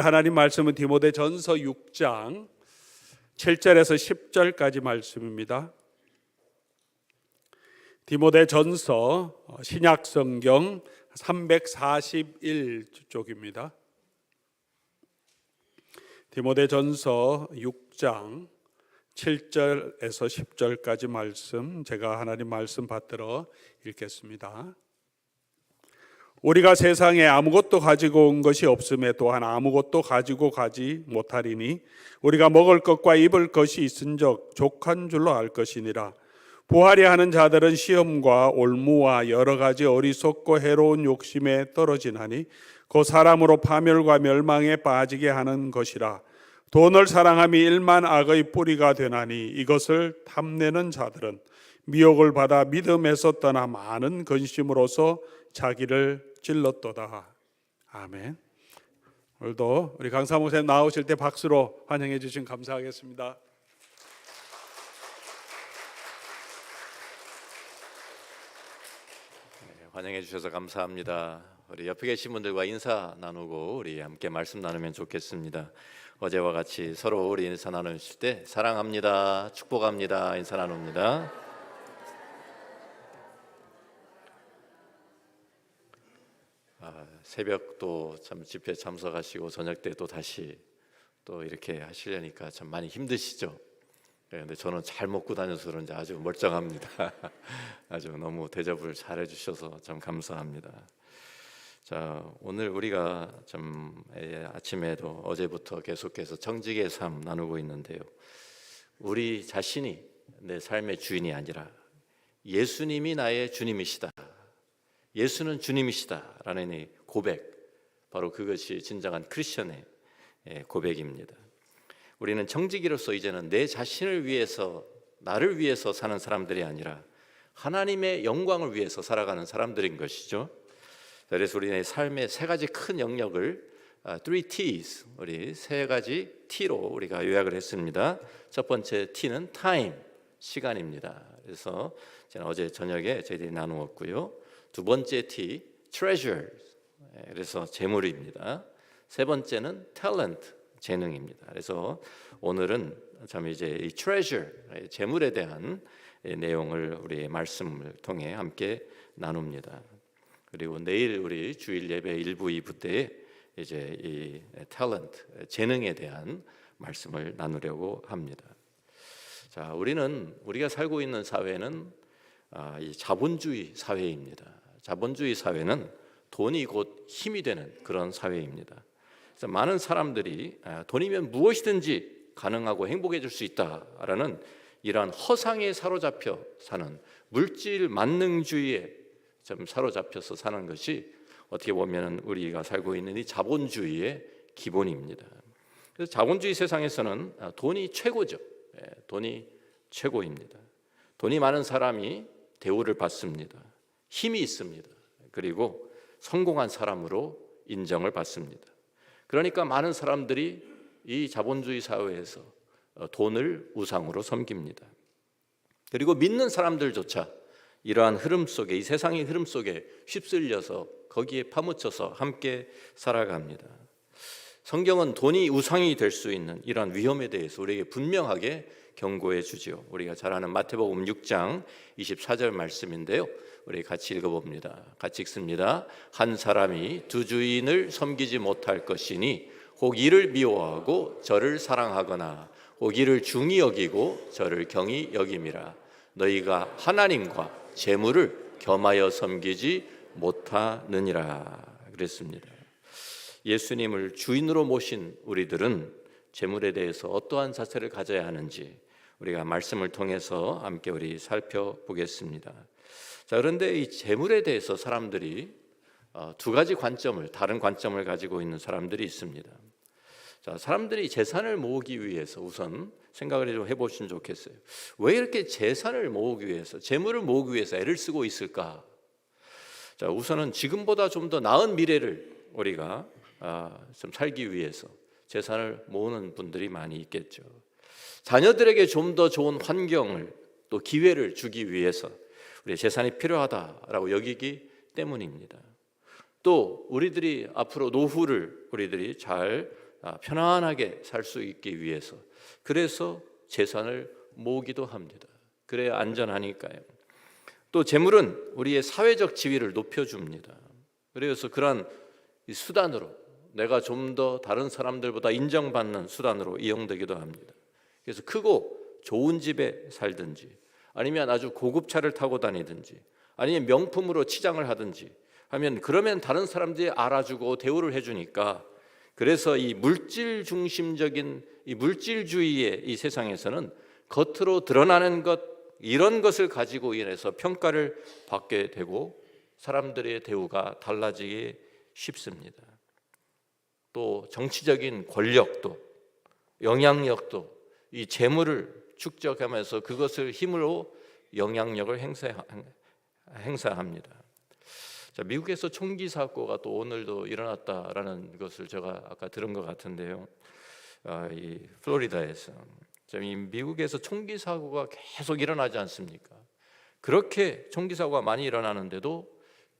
하나님 말씀은 디모데전서 6장 7절에서 10절까지 말씀입니다. 디모데전서 신약성경 341쪽입니다. 디모데전서 6장 7절에서 10절까지 말씀, 제가 하나님 말씀 받들어 읽겠습니다. 우리가 세상에 아무것도 가지고 온 것이 없음에 또한 아무것도 가지고 가지 못하리니 우리가 먹을 것과 입을 것이 있은적 족한 줄로 알 것이니라. 부하려 하는 자들은 시험과 올무와 여러 가지 어리석고 해로운 욕심에 떨어지나니 그 사람으로 파멸과 멸망에 빠지게 하는 것이라. 돈을 사랑함이 일만 악의 뿌리가 되나니 이것을 탐내는 자들은 미혹을 받아 믿음에서 떠나 많은 근심으로서 자기를 찔렀도다. 아멘. 오늘도 우리 강사 목사님 나오실 때 박수로 환영해 주신 감사하겠습니다. 환영해 주셔서 감사합니다. 우리 옆에 계신 분들과 인사 나누고 우리 함께 말씀 나누면 좋겠습니다. 어제와 같이 서로 우리 인사 나누실 때 사랑합니다, 축복합니다 인사 나눕니다. 새벽도 참 집회 참석하시고 저녁 때 또 다시 또 이렇게 하시려니까 참 많이 힘드시죠? 그런데 저는 잘 먹고 다녀서 그런지 아주 멀쩡합니다. 아주 너무 대접을 잘 해주셔서 참 감사합니다. 자, 오늘 우리가 참 아침에도 어제부터 계속해서 정직의 삶 나누고 있는데요. 우리 자신이 내 삶의 주인이 아니라 예수님이 나의 주님이시다. 예수는 주님이시다라는 이 고백, 바로 그것이 진정한 크리스천의 고백입니다. 우리는 정직이로서 이제는 내 자신을 위해서, 나를 위해서 사는 사람들이 아니라 하나님의 영광을 위해서 살아가는 사람들인 것이죠. 그래서 우리의 삶의 세 가지 큰 영역을 three T's, 우리 세 가지 T로 우리가 요약을 했습니다. 첫 번째 T는 time, 시간입니다. 그래서 제가 어제 저녁에 저희들이 나누었고요. 두 번째 T, treasure, 그래서 재물입니다. 세 번째는 talent, 재능입니다. 그래서 오늘은 참 이제 이 treasure, 재물에 대한 내용을 우리의 말씀을 통해 함께 나눕니다. 그리고 내일 우리 주일 예배 1부, 2부 때에 이제 이 talent, 재능에 대한 말씀을 나누려고 합니다. 자, 우리가 살고 있는 사회는 이 자본주의 사회입니다. 자본주의 사회는 돈이 곧 힘이 되는 그런 사회입니다. 그래서 많은 사람들이 돈이면 무엇이든지 가능하고 행복해질 수 있다라는 이러한 허상에 사로잡혀 사는 물질 만능주의에 좀 사로잡혀서 사는 것이 어떻게 보면 우리가 살고 있는 이 자본주의의 기본입니다. 그래서 자본주의 세상에서는 돈이 최고죠. 돈이 최고입니다. 돈이 많은 사람이 대우를 받습니다. 힘이 있습니다. 그리고 성공한 사람으로 인정을 받습니다. 그러니까 많은 사람들이 이 자본주의 사회에서 돈을 우상으로 섬깁니다. 그리고 믿는 사람들조차 이러한 흐름 속에, 이 세상의 흐름 속에 휩쓸려서 거기에 파묻혀서 함께 살아갑니다. 성경은 돈이 우상이 될 수 있는 이러한 위험에 대해서 우리에게 분명하게 경고해 주지요. 우리가 잘 아는 마태복음 6장 24절 말씀인데요. 우리 같이 읽어봅니다. 같이 읽습니다. 한 사람이 두 주인을 섬기지 못할 것이니 혹 이를 미워하고 저를 사랑하거나 혹 이를 중히 여기고 저를 경히 여김이라. 너희가 하나님과 재물을 겸하여 섬기지 못하느니라. 그랬습니다. 예수님을 주인으로 모신 우리들은 재물에 대해서 어떠한 자세를 가져야 하는지 우리가 말씀을 통해서 함께 우리 살펴보겠습니다. 자, 그런데 이 재물에 대해서 사람들이 두 가지 다른 관점을 가지고 있는 사람들이 있습니다. 자, 사람들이 재산을 모으기 위해서 우선 생각을 좀 해보시면 좋겠어요. 왜 이렇게 재산을 모으기 위해서, 재물을 모으기 위해서 애를 쓰고 있을까? 자, 우선은 지금보다 좀 더 나은 미래를 우리가 좀 살기 위해서 재산을 모으는 분들이 많이 있겠죠. 자녀들에게 좀 더 좋은 환경을 또 기회를 주기 위해서 우리 재산이 필요하다라고 여기기 때문입니다. 또 우리들이 앞으로 노후를 우리들이 잘 편안하게 살 수 있기 위해서 그래서 재산을 모으기도 합니다. 그래야 안전하니까요. 또 재물은 우리의 사회적 지위를 높여줍니다. 그래서 그러한 수단으로 내가 좀 더 다른 사람들보다 인정받는 수단으로 이용되기도 합니다. 그래서 크고 좋은 집에 살든지 아니면 아주 고급 차를 타고 다니든지 아니면 명품으로 치장을 하든지 하면 그러면 다른 사람들이 알아주고 대우를 해주니까 그래서 이 물질 중심적인 이 물질주의의 이 세상에서는 겉으로 드러나는 것 이런 것을 가지고 인해서 평가를 받게 되고 사람들의 대우가 달라지기 쉽습니다. 또 정치적인 권력도 영향력도 이 재물을 축적하면서 그것을 힘으로 영향력을 행사합니다. 자, 미국에서 총기 사고가 또 오늘도 일어났다라는 것을 제가 아까 들은 것 같은데요. 이 플로리다에서 이 미국에서 총기 사고가 계속 일어나지 않습니까? 그렇게 총기 사고가 많이 일어나는데도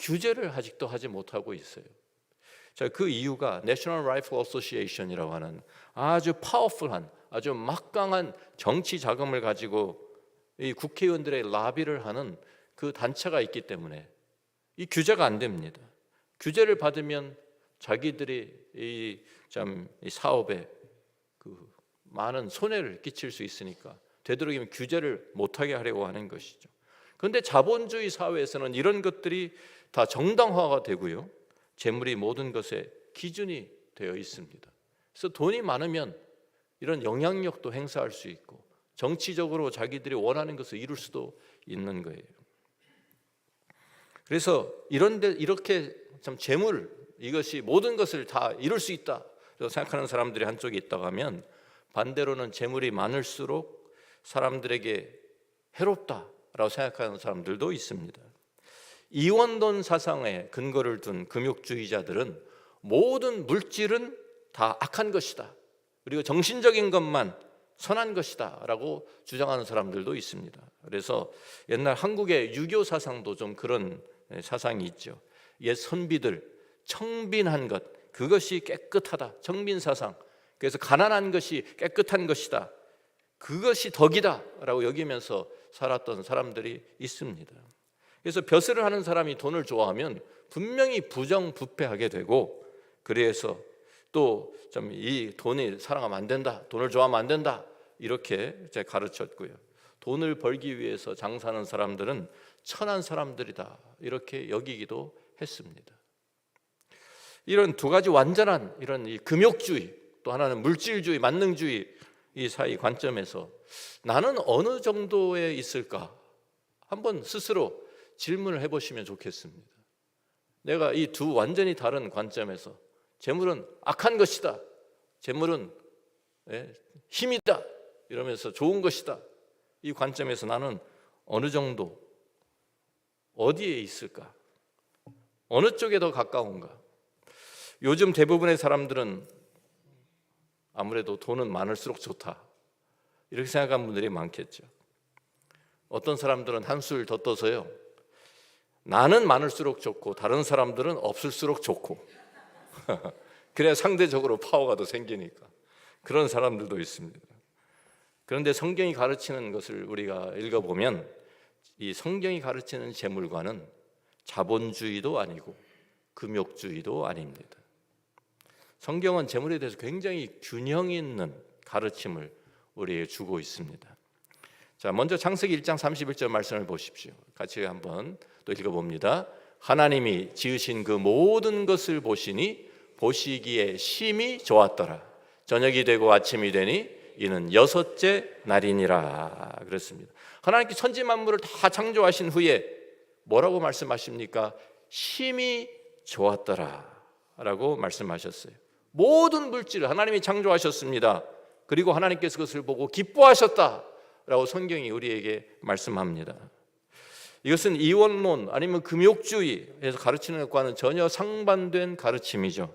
규제를 아직도 하지 못하고 있어요. 자, 그 이유가 National Rifle Association이라고 하는 아주 파워풀한 아주 막강한 정치 자금을 가지고 이 국회의원들의 라비를 하는 그 단체가 있기 때문에 이 규제가 안 됩니다. 규제를 받으면 자기들이 이 사업에 그 많은 손해를 끼칠 수 있으니까 되도록이면 규제를 못하게 하려고 하는 것이죠. 그런데 자본주의 사회에서는 이런 것들이 다 정당화가 되고요. 재물이 모든 것의 기준이 되어 있습니다. 그래서 돈이 많으면 이런 영향력도 행사할 수 있고 정치적으로 자기들이 원하는 것을 이룰 수도 있는 거예요. 그래서 이렇게 참 재물 이것이 모든 것을 다 이룰 수 있다 생각하는 사람들이 한쪽에 있다고 하면 반대로는 재물이 많을수록 사람들에게 해롭다라고 생각하는 사람들도 있습니다. 이원론 사상에 근거를 둔 금욕주의자들은 모든 물질은 다 악한 것이다. 그리고 정신적인 것만 선한 것이다 라고 주장하는 사람들도 있습니다. 그래서 옛날 한국의 유교 사상도 좀 그런 사상이 있죠. 옛 선비들 청빈한 것 그것이 깨끗하다. 청빈 사상. 그래서 가난한 것이 깨끗한 것이다. 그것이 덕이다 라고 여기면서 살았던 사람들이 있습니다. 그래서 벼슬을 하는 사람이 돈을 좋아하면 분명히 부정부패하게 되고 그래서 또 좀 이 돈을 사랑하면 안 된다. 돈을 좋아하면 안 된다. 이렇게 가르쳤고요. 돈을 벌기 위해서 장사하는 사람들은 천한 사람들이다. 이렇게 여기기도 했습니다. 이런 두 가지 완전한 이런 이 금욕주의 또 하나는 물질주의, 만능주의 이 사이 관점에서 나는 어느 정도에 있을까? 한번 스스로 질문을 해보시면 좋겠습니다. 내가 이 두 완전히 다른 관점에서 재물은 악한 것이다. 재물은 힘이다. 이러면서 좋은 것이다. 이 관점에서 나는 어느 정도 어디에 있을까? 어느 쪽에 더 가까운가? 요즘 대부분의 사람들은 아무래도 돈은 많을수록 좋다. 이렇게 생각하는 분들이 많겠죠. 어떤 사람들은 한술 더 떠서요. 나는 많을수록 좋고 다른 사람들은 없을수록 좋고 그래야 상대적으로 파워가 더 생기니까 그런 사람들도 있습니다. 그런데 성경이 가르치는 것을 우리가 읽어보면 이 성경이 가르치는 재물과는 자본주의도 아니고 금욕주의도 아닙니다. 성경은 재물에 대해서 굉장히 균형 있는 가르침을 우리에게 주고 있습니다. 자, 먼저 창세기 1장 31절 말씀을 보십시오. 같이 한번 또 읽어봅니다. 하나님이 지으신 그 모든 것을 보시니 보시기에 심히 좋았더라. 저녁이 되고 아침이 되니 이는 여섯째 날이니라. 그렇습니다. 하나님께 천지 만물을 다 창조하신 후에 뭐라고 말씀하십니까? 심히 좋았더라 라고 말씀하셨어요. 모든 물질을 하나님이 창조하셨습니다. 그리고 하나님께서 그것을 보고 기뻐하셨다 라고 성경이 우리에게 말씀합니다. 이것은 이원론 아니면 금욕주의에서 가르치는 것과는 전혀 상반된 가르침이죠.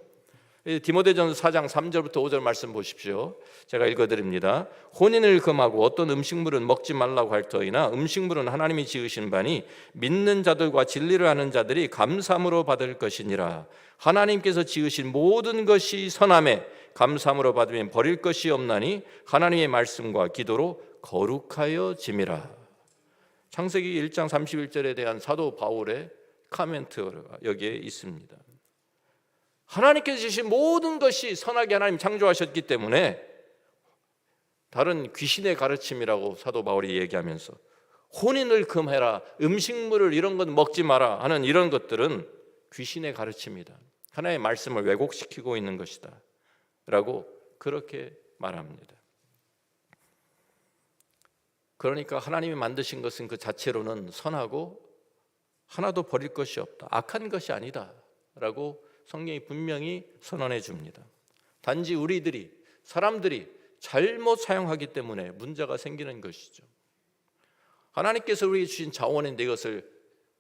디모데전서 4장 3절부터 5절 말씀 보십시오. 제가 읽어드립니다. 혼인을 금하고 어떤 음식물은 먹지 말라고 할 터이나 음식물은 하나님이 지으신 바니 믿는 자들과 진리를 아는 자들이 감사함으로 받을 것이니라. 하나님께서 지으신 모든 것이 선하매 감사함으로 받으면 버릴 것이 없나니 하나님의 말씀과 기도로 거룩하여 짐이라. 창세기 1장 31절에 대한 사도 바울의 카멘트가 여기에 있습니다. 하나님께서 주신 모든 것이 선하게 하나님 창조하셨기 때문에 다른 귀신의 가르침이라고 사도 바울이 얘기하면서 혼인을 금해라, 음식물을 이런 건 먹지 마라 하는 이런 것들은 귀신의 가르침이다. 하나님의 말씀을 왜곡시키고 있는 것이다 라고 그렇게 말합니다. 그러니까 하나님이 만드신 것은 그 자체로는 선하고 하나도 버릴 것이 없다, 악한 것이 아니다 라고 성경이 분명히 선언해 줍니다. 단지 사람들이 잘못 사용하기 때문에 문제가 생기는 것이죠. 하나님께서 우리에게 주신 자원인데 이것을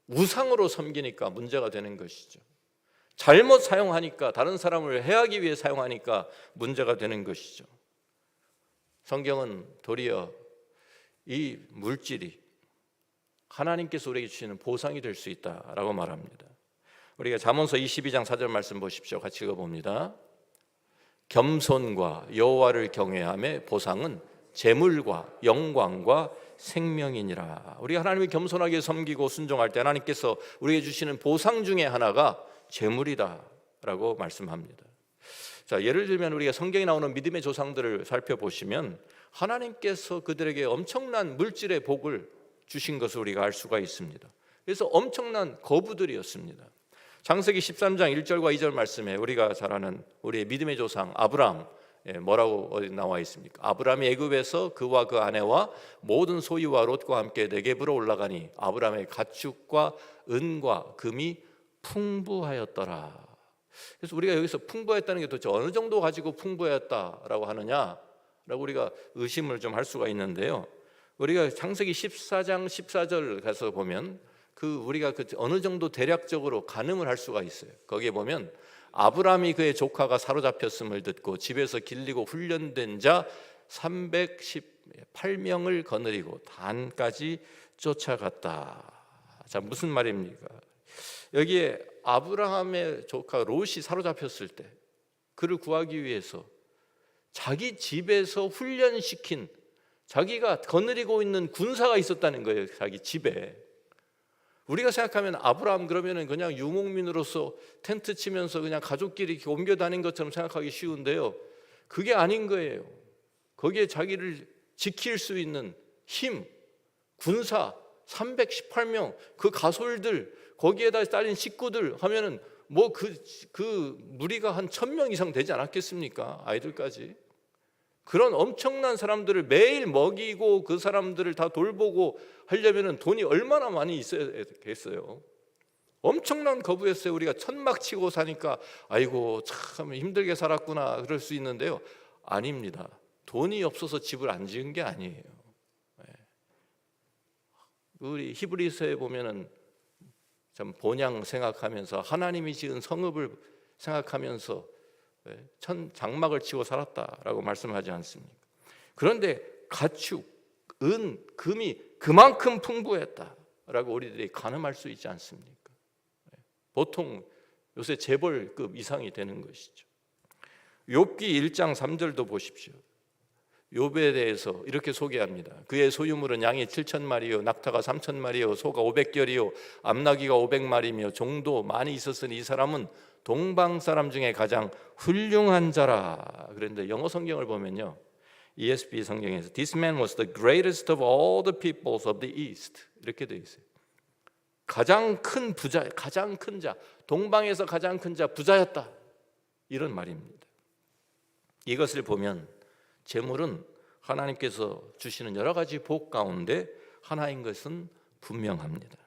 우상으로 섬기니까 문제가 되는 것이죠. 잘못 사용하니까, 다른 사람을 해하기 위해 사용하니까 문제가 되는 것이죠. 성경은 도리어 이 물질이 하나님께서 우리에게 주시는 보상이 될 수 있다라고 말합니다. 우리가 잠언서 22장 4절 말씀 보십시오. 같이 읽어봅니다. 겸손과 여호와를 경외함의 보상은 재물과 영광과 생명이니라. 우리가 하나님을 겸손하게 섬기고 순종할 때 하나님께서 우리에게 주시는 보상 중에 하나가 재물이다라고 말씀합니다. 자, 예를 들면 우리가 성경에 나오는 믿음의 조상들을 살펴보시면 하나님께서 그들에게 엄청난 물질의 복을 주신 것을 우리가 알 수가 있습니다. 그래서 엄청난 거부들이었습니다. 창세기 13장 1절과 2절 말씀에 우리가 잘 아는 우리의 믿음의 조상 아브라함, 뭐라고 어디 나와 있습니까? 아브라함이 애굽에서 그와 그 아내와 모든 소유와 롯과 함께 네겝으로 올라가니 아브라함의 가축과 은과 금이 풍부하였더라. 그래서 우리가 여기서 풍부했다는 게 도대체 어느 정도 가지고 풍부했다라고 하느냐라고 우리가 의심을 좀 할 수가 있는데요. 우리가 창세기 14장 14절 가서 보면 우리가 어느 정도 대략적으로 가늠을 할 수가 있어요. 거기에 보면 아브라함이 그의 조카가 사로잡혔음을 듣고 집에서 길리고 훈련된 자 318명을 거느리고 단까지 쫓아갔다. 자, 무슨 말입니까? 여기에 아브라함의 조카 롯이 사로잡혔을 때 그를 구하기 위해서 자기 집에서 훈련시킨, 자기가 거느리고 있는 군사가 있었다는 거예요. 자기 집에. 우리가 생각하면 아브라함 그러면은 그냥 유목민으로서 텐트 치면서 그냥 가족끼리 이렇게 옮겨 다닌 것처럼 생각하기 쉬운데요. 그게 아닌 거예요. 거기에 자기를 지킬 수 있는 힘, 군사 318명, 그 가솔들, 거기에다 딸린 식구들 하면은 뭐 그 무리가 한 1000명 이상 되지 않았겠습니까? 아이들까지. 그런 엄청난 사람들을 매일 먹이고 그 사람들을 다 돌보고 하려면 돈이 얼마나 많이 있어야겠어요. 엄청난 거부였어요. 우리가 천막 치고 사니까 아이고 참 힘들게 살았구나 그럴 수 있는데요. 아닙니다. 돈이 없어서 집을 안 지은 게 아니에요. 우리 히브리서에 보면은 참 본향 생각하면서 하나님이 지은 성읍을 생각하면서 장막을 치고 살았다라고 말씀하지 않습니까? 그런데 가축, 은, 금이 그만큼 풍부했다라고 우리들이 가늠할 수 있지 않습니까? 보통 요새 재벌급 이상이 되는 것이죠. 욥기 1장 3절도 보십시오. 욥에 대해서 이렇게 소개합니다. 그의 소유물은 양이 7,000마리요 낙타가 3,000마리요 소가 500결이요 암나귀가 500마리며 종도 많이 있었으니 이 사람은 동방 사람 중에 가장 훌륭한 자라. 그런데 영어 성경을 보면요, ESV 성경에서 This man was the greatest of all the peoples of the east 이렇게 되어 있어요. 가장 큰 부자, 가장 큰 자, 동방에서 가장 큰 자, 부자였다 이런 말입니다. 이것을 보면 재물은 하나님께서 주시는 여러 가지 복 가운데 하나인 것은 분명합니다.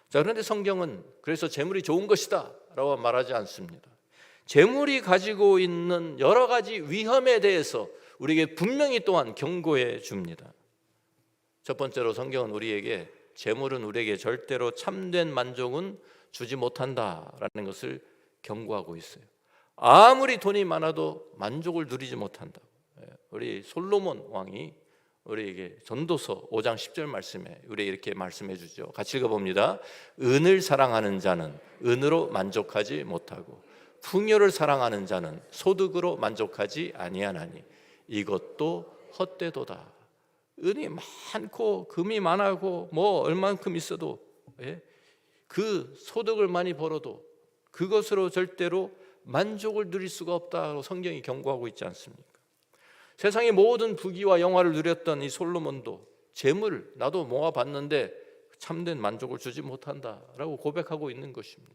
자, 그런데 성경은 그래서 재물이 좋은 것이다 라고 말하지 않습니다. 재물이 가지고 있는 여러 가지 위험에 대해서 우리에게 분명히 또한 경고해 줍니다. 첫 번째로 성경은 우리에게 재물은 우리에게 절대로 참된 만족은 주지 못한다라는 것을 경고하고 있어요. 아무리 돈이 많아도 만족을 누리지 못한다. 우리 솔로몬 왕이 우리에게 전도서 5장 10절 말씀에 우리에게 이렇게 말씀해 주죠. 같이 읽어봅니다. 은을 사랑하는 자는 은으로 만족하지 못하고 풍요를 사랑하는 자는 소득으로 만족하지 아니하나니 이것도 헛되도다. 은이 많고 금이 많고 뭐 얼만큼 있어도 그 소득을 많이 벌어도 그것으로 절대로 만족을 누릴 수가 없다고 성경이 경고하고 있지 않습니까? 세상의 모든 부귀와 영화를 누렸던 이 솔로몬도 재물 나도 모아봤는데 참된 만족을 주지 못한다라고 고백하고 있는 것입니다.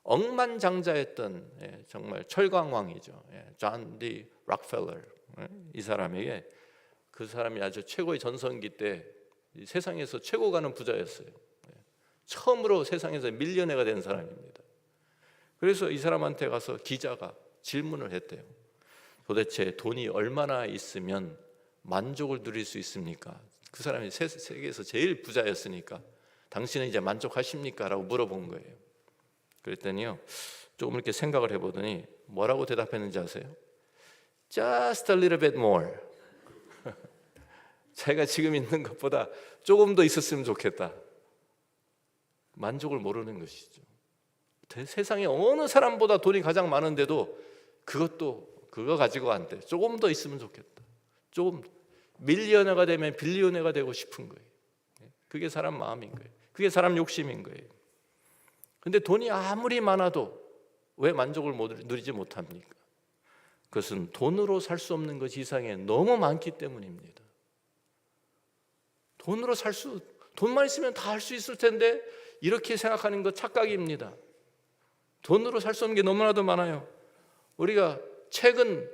억만장자였던 정말 철강왕이죠. 존 디 락펠러, 이 사람에게 그 사람이 아주 최고의 전성기 때 세상에서 최고 가는 부자였어요. 처음으로 세상에서 밀리언너가 된 사람입니다. 그래서 이 사람한테 가서 기자가 질문을 했대요. 도대체 돈이 얼마나 있으면 만족을 누릴 수 있습니까? 그 사람이 세계에서 제일 부자였으니까 당신은 이제 만족하십니까? 라고 물어본 거예요. 그랬더니요, 조금 이렇게 생각을 해보더니 뭐라고 대답했는지 아세요? Just a little bit more. 자기가 지금 있는 것보다 조금 더 있었으면 좋겠다. 만족을 모르는 것이죠. 세상에 어느 사람보다 돈이 가장 많은데도 그거 가지고 안 돼. 조금 더 있으면 좋겠다. 조금 밀리언너가 되면 빌리언너가 되고 싶은 거예요. 그게 사람 마음인 거예요. 그게 사람 욕심인 거예요. 근데 돈이 아무리 많아도 왜 만족을 누리지 못합니까? 그것은 돈으로 살 수 없는 것 이상에 너무 많기 때문입니다. 돈만 있으면 다 할 수 있을 텐데 이렇게 생각하는 것 착각입니다. 돈으로 살 수 없는 게 너무나도 많아요. 우리가 책은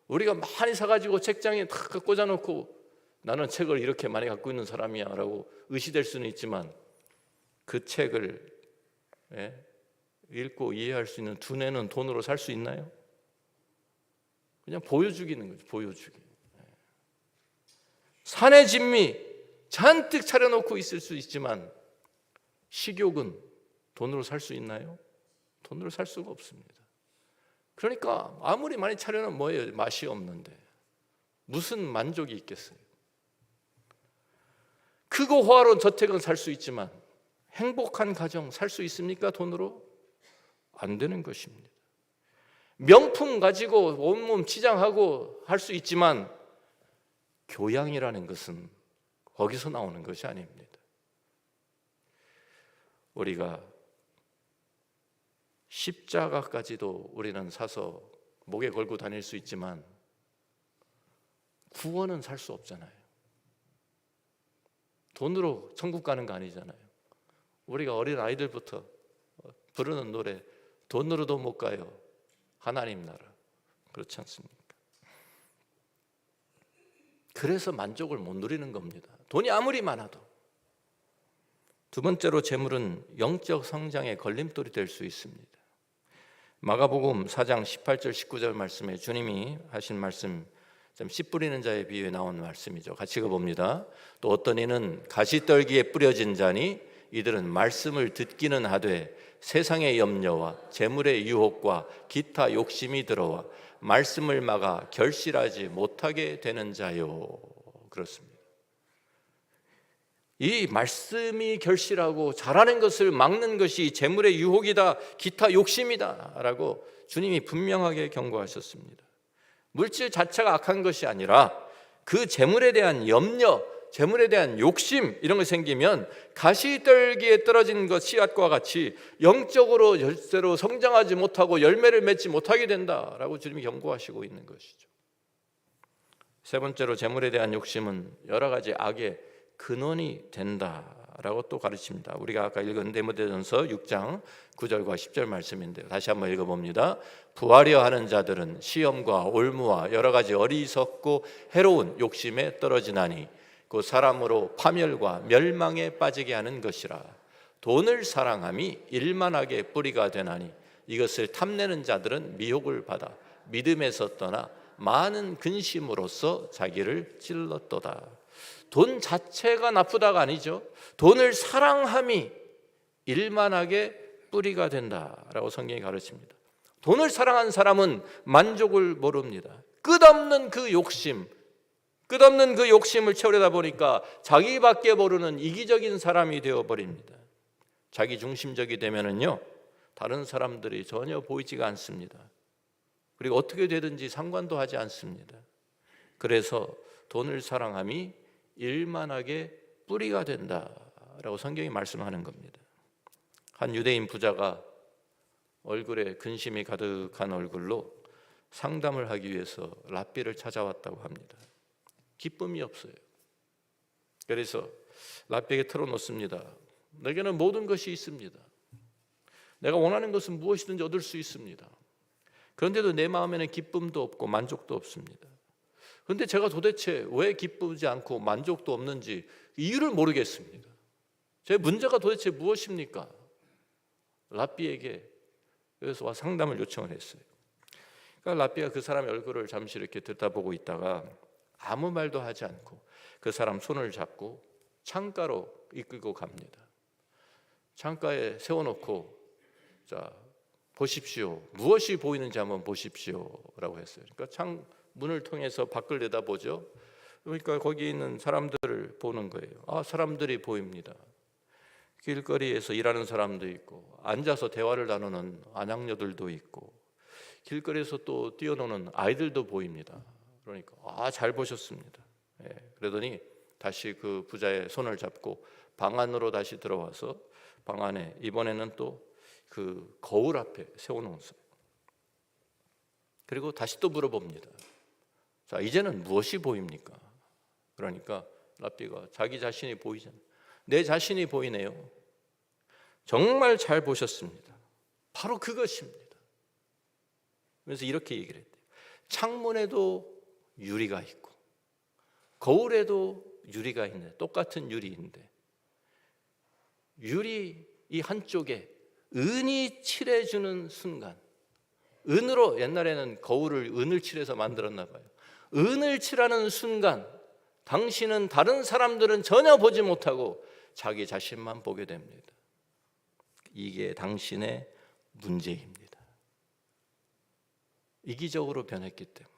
우리가 많이 사가지고 책장에 다 꽂아놓고 나는 책을 이렇게 많이 갖고 있는 사람이야 라고 의시될 수는 있지만 그 책을 읽고 이해할 수 있는 두뇌는 돈으로 살 수 있나요? 그냥 보여주기는 거죠. 보여주기. 산의 진미 잔뜩 차려놓고 있을 수 있지만 식욕은 돈으로 살 수 있나요? 돈으로 살 수가 없습니다. 그러니까 아무리 많이 차려놓으면 뭐예요? 맛이 없는데 무슨 만족이 있겠어요? 크고 호화로운 저택은 살 수 있지만 행복한 가정 살 수 있습니까? 돈으로? 안 되는 것입니다. 명품 가지고 온몸 치장하고 할 수 있지만 교양이라는 것은 거기서 나오는 것이 아닙니다. 우리가 십자가까지도 우리는 사서 목에 걸고 다닐 수 있지만 구원은 살 수 없잖아요. 돈으로 천국 가는 거 아니잖아요. 우리가 어린 아이들부터 부르는 노래 돈으로도 못 가요. 하나님 나라. 그렇지 않습니까? 그래서 만족을 못 누리는 겁니다. 돈이 아무리 많아도. 두 번째로 재물은 영적 성장의 걸림돌이 될 수 있습니다. 마가복음 4장 18절 19절 말씀에 주님이 하신 말씀, 씨 뿌리는 자의 비유에 나온 말씀이죠. 같이 읽어봅니다. 또 어떤 이는 가시떨기에 뿌려진 자니 이들은 말씀을 듣기는 하되 세상의 염려와 재물의 유혹과 기타 욕심이 들어와 말씀을 막아 결실하지 못하게 되는 자요. 그렇습니다. 이 말씀이 결실하고 자라는 것을 막는 것이 재물의 유혹이다, 기타 욕심이다 라고 주님이 분명하게 경고하셨습니다. 물질 자체가 악한 것이 아니라 그 재물에 대한 염려, 재물에 대한 욕심 이런 거 생기면 가시떨기에 떨어진 것 씨앗과 같이 영적으로 절대로 성장하지 못하고 열매를 맺지 못하게 된다라고 주님이 경고하시고 있는 것이죠. 세 번째로 재물에 대한 욕심은 여러 가지 악의 근원이 된다라고 또 가르칩니다. 우리가 아까 읽은 디모데전서 6장 9절과 10절 말씀인데요. 다시 한번 읽어봅니다. 부하려 하는 자들은 시험과 올무와 여러 가지 어리석고 해로운 욕심에 떨어지나니 그 사람으로 파멸과 멸망에 빠지게 하는 것이라. 돈을 사랑함이 일만하게 뿌리가 되나니 이것을 탐내는 자들은 미혹을 받아 믿음에서 떠나 많은 근심으로써 자기를 찔렀도다. 돈 자체가 나쁘다가 아니죠. 돈을 사랑함이 일만하게 뿌리가 된다라고 성경이 가르칩니다. 돈을 사랑한 사람은 만족을 모릅니다. 끝없는 그 욕심을 채우려다 보니까 자기밖에 모르는 이기적인 사람이 되어버립니다. 자기 중심적이 되면은요, 다른 사람들이 전혀 보이지가 않습니다. 그리고 어떻게 되든지 상관도 하지 않습니다. 그래서 돈을 사랑함이 일만하게 뿌리가 된다라고 성경이 말씀하는 겁니다. 한 유대인 부자가 얼굴에 근심이 가득한 얼굴로 상담을 하기 위해서 랍비를 찾아왔다고 합니다. 기쁨이 없어요. 그래서 랍비에게 털어놓습니다. 내게는 모든 것이 있습니다. 내가 원하는 것은 무엇이든지 얻을 수 있습니다. 그런데도 내 마음에는 기쁨도 없고 만족도 없습니다. 그런데 제가 도대체 왜 기쁘지 않고 만족도 없는지 이유를 모르겠습니다. 제 문제가 도대체 무엇입니까? 랍비에게 여기서 와 상담을 요청을 했어요. 그러니까 랍비가 그 사람의 얼굴을 잠시 이렇게 들여다보고 있다가 아무 말도 하지 않고 그 사람 손을 잡고 창가로 이끌고 갑니다. 창가에 세워놓고 자 보십시오. 무엇이 보이는지 한번 보십시오라고 했어요. 그러니까 창문을 통해서 밖을 내다보죠. 그러니까 거기 있는 사람들을 보는 거예요. 아, 사람들이 보입니다. 길거리에서 일하는 사람도 있고 앉아서 대화를 나누는 아낙녀들도 있고 길거리에서 또 뛰어노는 아이들도 보입니다. 그러니까 잘 보셨습니다. 그러더니 다시 그 부자의 손을 잡고 방 안으로 다시 들어와서 방 안에 이번에는 또 그 거울 앞에 세워놓았어요. 그리고 다시 또 물어봅니다. 자, 이제는 무엇이 보입니까? 그러니까 랍비가 자기 자신이 보이잖아요. 내 자신이 보이네요. 정말 잘 보셨습니다. 바로 그것입니다. 그래서 이렇게 얘기를 했대요. 창문에도 유리가 있고 거울에도 유리가 있네. 똑같은 유리인데 유리 이 한쪽에 은이 칠해주는 순간, 은으로 옛날에는 거울을 은을 칠해서 만들었나 봐요. 은을 칠하는 순간 당신은 다른 사람들은 전혀 보지 못하고 자기 자신만 보게 됩니다. 이게 당신의 문제입니다. 이기적으로 변했기 때문에,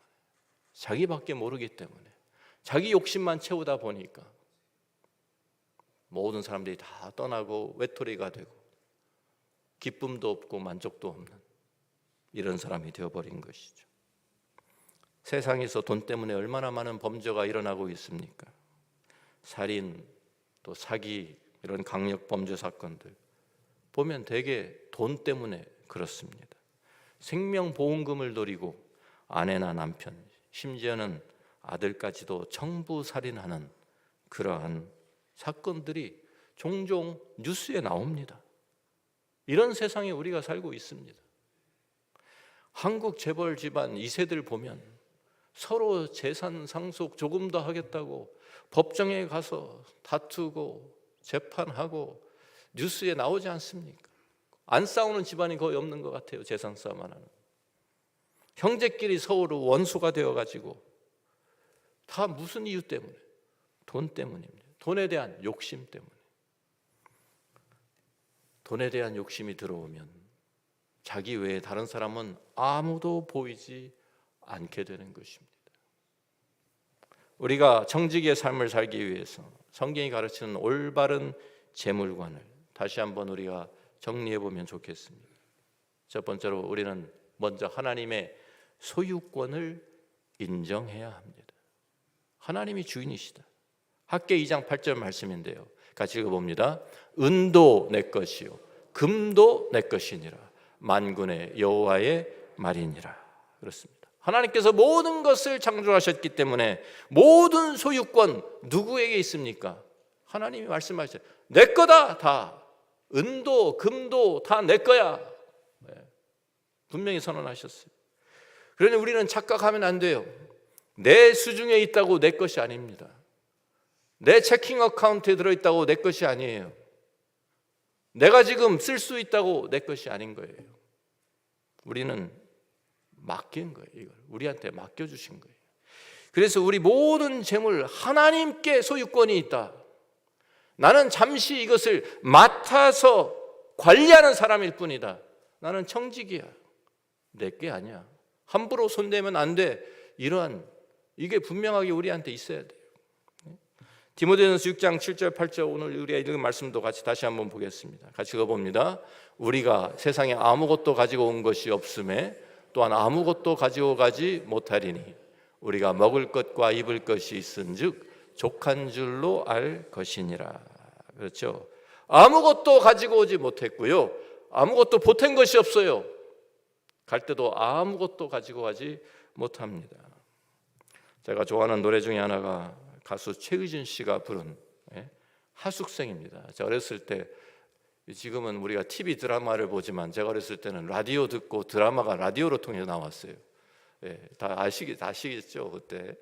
자기밖에 모르기 때문에, 자기 욕심만 채우다 보니까 모든 사람들이 다 떠나고 외톨이가 되고 기쁨도 없고 만족도 없는 이런 사람이 되어버린 것이죠. 세상에서 돈 때문에 얼마나 많은 범죄가 일어나고 있습니까? 살인, 또 사기 이런 강력 범죄 사건들 보면 대개 돈 때문에 그렇습니다. 생명보험금을 노리고 아내나 남편, 심지어는 아들까지도 청부살인하는 그러한 사건들이 종종 뉴스에 나옵니다. 이런 세상에 우리가 살고 있습니다. 한국 재벌 집안 2세들 보면 서로 재산 상속 조금 더 하겠다고 법정에 가서 다투고 재판하고 뉴스에 나오지 않습니까? 안 싸우는 집안이 거의 없는 것 같아요. 재산 싸움 하나는. 형제끼리 서로 원수가 되어가지고 다 무슨 이유 때문에? 돈 때문입니다. 돈에 대한 욕심 때문에. 돈에 대한 욕심이 들어오면 자기 외에 다른 사람은 아무도 보이지 않게 되는 것입니다. 우리가 정직의 삶을 살기 위해서 성경이 가르치는 올바른 재물관을 다시 한번 우리가 정리해 보면 좋겠습니다. 첫 번째로 우리는 먼저 하나님의 소유권을 인정해야 합니다. 하나님이 주인이시다. 학개 2장 8절 말씀인데요. 같이 읽어봅니다. 은도 내 것이요 금도 내 것이니라 만군의 여호와의 말이니라. 그렇습니다. 하나님께서 모든 것을 창조하셨기 때문에 모든 소유권 누구에게 있습니까? 하나님이 말씀하셨어요. 내 거다 다. 은도 금도 다 내 거야. 분명히 선언하셨어요. 그러니 우리는 착각하면 안 돼요. 내 수중에 있다고 내 것이 아닙니다. 내 체킹 어카운트에 들어있다고 내 것이 아니에요. 내가 지금 쓸 수 있다고 내 것이 아닌 거예요. 우리는 맡긴 거예요. 이걸 우리한테 맡겨주신 거예요. 그래서 우리 모든 재물 하나님께 소유권이 있다. 나는 잠시 이것을 맡아서 관리하는 사람일 뿐이다. 나는 청직이야. 내 게 아니야. 함부로 손대면 안 돼. 이러한 이게 분명하게 우리한테 있어야 돼요. 디모데전서 6장 7절 8절 오늘 우리가 읽은 말씀도 같이 다시 한번 보겠습니다. 같이 읽어봅니다. 우리가 세상에 아무것도 가지고 온 것이 없음에 또한 아무것도 가지고 가지 못하리니 우리가 먹을 것과 입을 것이 있은즉 족한 줄로 알 것이니라. 그렇죠? 아무것도 가지고 오지 못했고요, 아무것도 보탠 것이 없어요. 갈 때도 아무것도 가지고 가지 못합니다. 제가 좋아하는 노래 중에 하나가 가수 최의준 씨가 부른 하숙생입니다. 제가 어렸을 때, 지금은 우리가 TV 드라마를 보지만 제가 어렸을 때는 라디오 듣고 드라마가 라디오로 통해서 나왔어요. 다 아시겠죠 그때.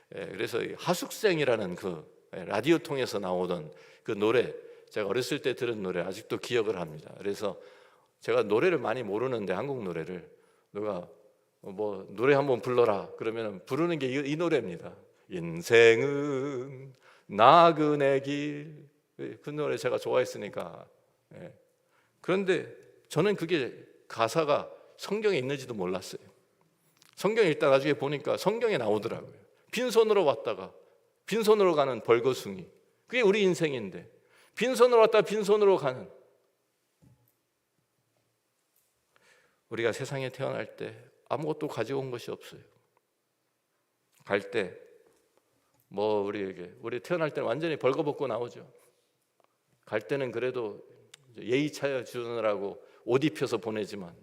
그래서 하숙생이라는 그 라디오 통해서 나오던 그 노래, 제가 어렸을 때 들은 노래 아직도 기억을 합니다. 그래서 제가 노래를 많이 모르는데 한국 노래를 누가 뭐 노래 한번 불러라 그러면 부르는 게 이 노래입니다. 인생은 나그네 길. 그 노래 제가 좋아했으니까. 그런데 저는 그게 가사가 성경에 있는지도 몰랐어요. 성경 읽다 나중에 보니까 성경에 나오더라고요. 빈손으로 왔다가 빈손으로 가는 벌거숭이, 그게 우리 인생인데 빈손으로 왔다가 빈손으로 가는, 우리가 세상에 태어날 때 아무것도 가지고 온 것이 없어요. 갈 때 뭐 우리 태어날 때는 완전히 벌거벗고 나오죠. 갈 때는 그래도 예의 차려 주느라고 옷 입혀서 보내지만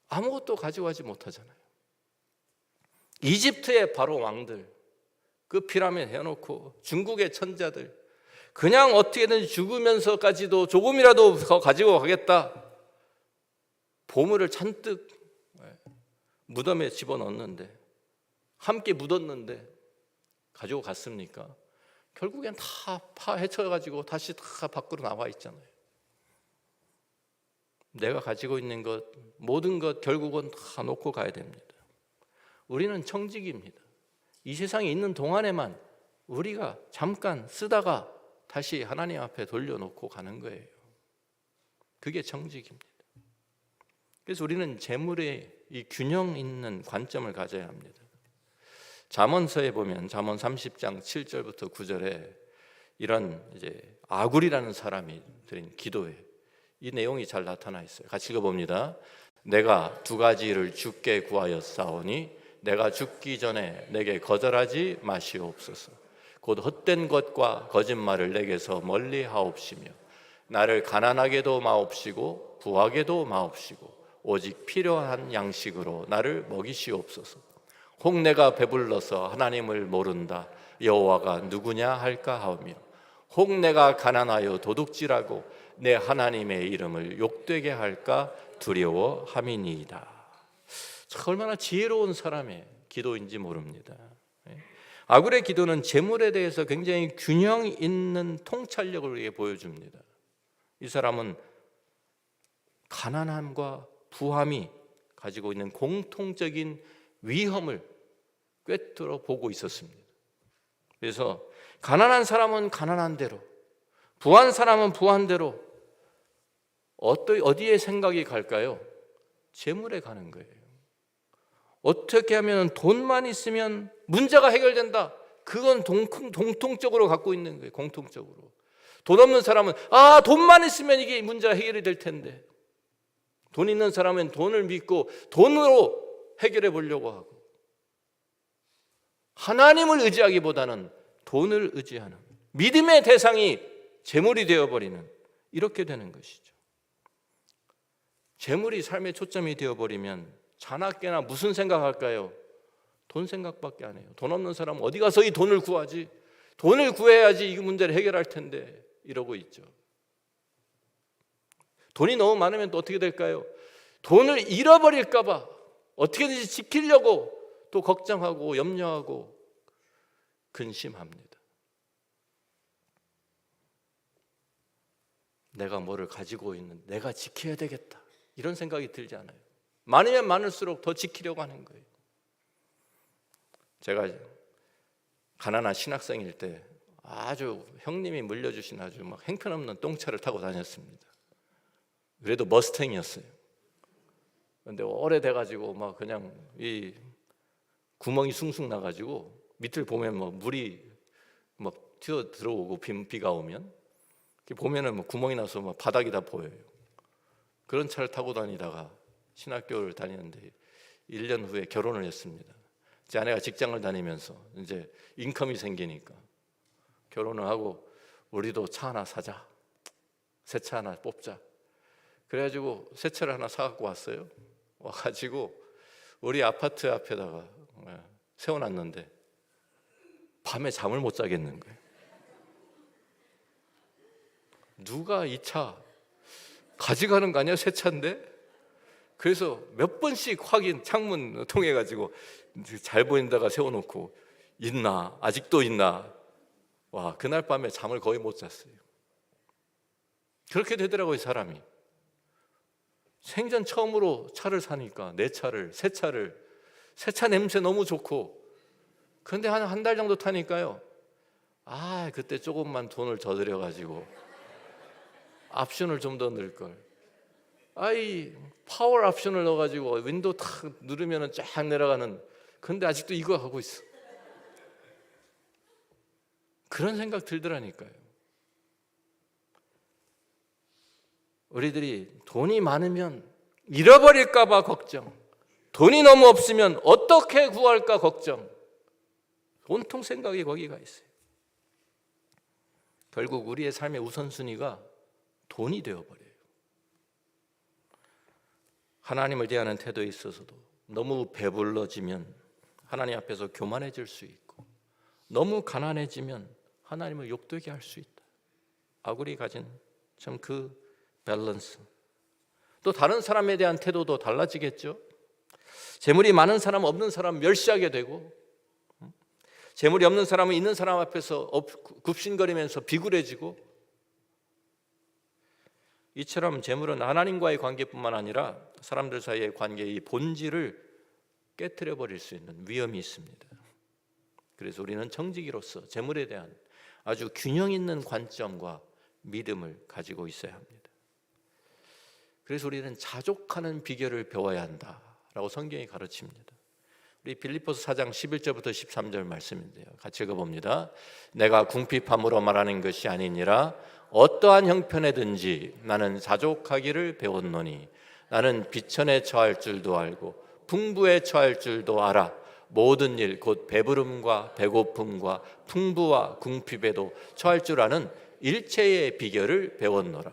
아무것도 가지고 가지 못하잖아요. 이집트의 바로 왕들, 그 피라미드 해놓고 중국의 천자들, 그냥 어떻게든 죽으면서까지도 조금이라도 더 가지고 가겠다. 보물을 잔뜩 무덤에 집어넣었는데, 함께 묻었는데 가지고 갔습니까? 결국엔 다 파헤쳐가지고 다시 다 밖으로 나와 있잖아요. 내가 가지고 있는 것, 모든 것 결국은 다 놓고 가야 됩니다. 우리는 청직입니다. 이 세상에 있는 동안에만 우리가 잠깐 쓰다가 다시 하나님 앞에 돌려놓고 가는 거예요. 그게 청직입니다. 그래서 우리는 재물에 이 균형 있는 관점을 가져야 합니다. 잠언서에 보면 잠언 30장 7절부터 9절에 이런 이제 아굴이라는 사람이 드린 기도에 이 내용이 잘 나타나 있어요. 같이 읽어봅니다. 내가 두 가지를 주께 구하였사오니 내가 죽기 전에 내게 거절하지 마시옵소서. 곧 헛된 것과 거짓말을 내게서 멀리 하옵시며 나를 가난하게도 마옵시고 부하게도 마옵시고 오직 필요한 양식으로 나를 먹이시옵소서. 혹 내가 배불러서 하나님을 모른다 여호와가 누구냐 할까 하오며 혹 내가 가난하여 도둑질하고 내 하나님의 이름을 욕되게 할까 두려워함이니이다. 얼마나 지혜로운 사람의 기도인지 모릅니다. 아굴의 기도는 재물에 대해서 굉장히 균형 있는 통찰력을 우리에게 보여줍니다. 이 사람은 가난함과 부함이 가지고 있는 공통적인 위험을 꿰뚫어 보고 있었습니다. 그래서 가난한 사람은 가난한 대로, 부한 사람은 부한 대로 어디에 생각이 갈까요? 재물에 가는 거예요. 어떻게 하면 돈만 있으면 문제가 해결된다. 그건 공통적으로 갖고 있는 거예요. 공통적으로. 돈 없는 사람은 돈만 있으면 이게 문제가 해결이 될 텐데, 돈 있는 사람은 돈을 믿고 돈으로 해결해 보려고 하고, 하나님을 의지하기보다는 돈을 의지하는 믿음의 대상이 재물이 되어버리는, 이렇게 되는 것이죠. 재물이 삶의 초점이 되어버리면 자나깨나 무슨 생각할까요? 돈 생각밖에 안 해요. 돈 없는 사람은 어디 가서 이 돈을 구하지? 돈을 구해야지 이 문제를 해결할 텐데 이러고 있죠. 돈이 너무 많으면 또 어떻게 될까요? 돈을 잃어버릴까 봐 어떻게든지 지키려고 또 걱정하고 염려하고 근심합니다. 내가 뭐를 가지고 있는, 내가 지켜야 되겠다, 이런 생각이 들지 않아요. 많으면 많을수록 더 지키려고 하는 거예요. 제가 가난한 신학생일 때 아주 형님이 물려주신 아주 막 행편없는 똥차를 타고 다녔습니다. 그래도 머스탱이었어요. 그런데 오래돼가지고 막 그냥 이 구멍이 숭숭 나가지고 밑을 보면 뭐 물이 막 튀어 들어오고 비가 오면 보면은 뭐 구멍이 나서 막 바닥이 다 보여요. 그런 차를 타고 다니다가 신학교를 다니는데 1년 후에 결혼을 했습니다. 제 아내가 직장을 다니면서 이제 인컴이 생기니까 결혼을 하고 우리도 차 하나 사자, 새 차 하나 뽑자. 그래가지고 새 차를 하나 사갖고 왔어요. 와가지고 우리 아파트 앞에다가 세워놨는데 밤에 잠을 못 자겠는 거예요. 누가 이 차 가져가는 거 아니야? 새 차인데? 그래서 몇 번씩 확인 창문 통해 가지고 잘 보인다가 세워놓고 있나? 아직도 있나? 와, 그날 밤에 잠을 거의 못 잤어요. 그렇게 되더라고요, 사람이. 생전 처음으로 차를 사니까 새 차 냄새 너무 좋고, 그런데 한 달 정도 타니까요, 그때 조금만 돈을 더 들여가지고 옵션을 좀 더 넣을 걸. 이 파워 옵션을 넣어가지고 윈도우 탁 누르면 쫙 내려가는. 근데 아직도 이거 하고 있어. 그런 생각 들더라니까요. 우리들이 돈이 많으면 잃어버릴까 봐 걱정, 돈이 너무 없으면 어떻게 구할까 걱정, 온통 생각이 거기가 있어요. 결국 우리의 삶의 우선순위가 돈이 되어버려요. 하나님을 대하는 태도에 있어서도 너무 배불러지면 하나님 앞에서 교만해질 수 있고, 너무 가난해지면 하나님을 욕되게 할 수 있다. 아굴이 가진 참 그 밸런스. 또 다른 사람에 대한 태도도 달라지겠죠. 재물이 많은 사람, 없는 사람 멸시하게 되고, 재물이 없는 사람은 있는 사람 앞에서 굽신거리면서 비굴해지고, 이처럼 재물은 하나님과의 관계뿐만 아니라 사람들 사이의 관계의 본질을 깨트려 버릴 수 있는 위험이 있습니다. 그래서 우리는 청지기로서 재물에 대한 아주 균형 있는 관점과 믿음을 가지고 있어야 합니다. 그래서 우리는 자족하는 비결을 배워야 한다라고 성경이 가르칩니다. 우리 빌립보서 4장 11절부터 13절 말씀인데요, 같이 읽어봅니다. 내가 궁핍함으로 말하는 것이 아니니라 어떠한 형편에든지 나는 자족하기를 배웠노니 나는 비천에 처할 줄도 알고 풍부에 처할 줄도 알아. 모든 일 곧 배부름과 배고픔과 풍부와 궁핍에도 처할 줄 아는 일체의 비결을 배웠노라.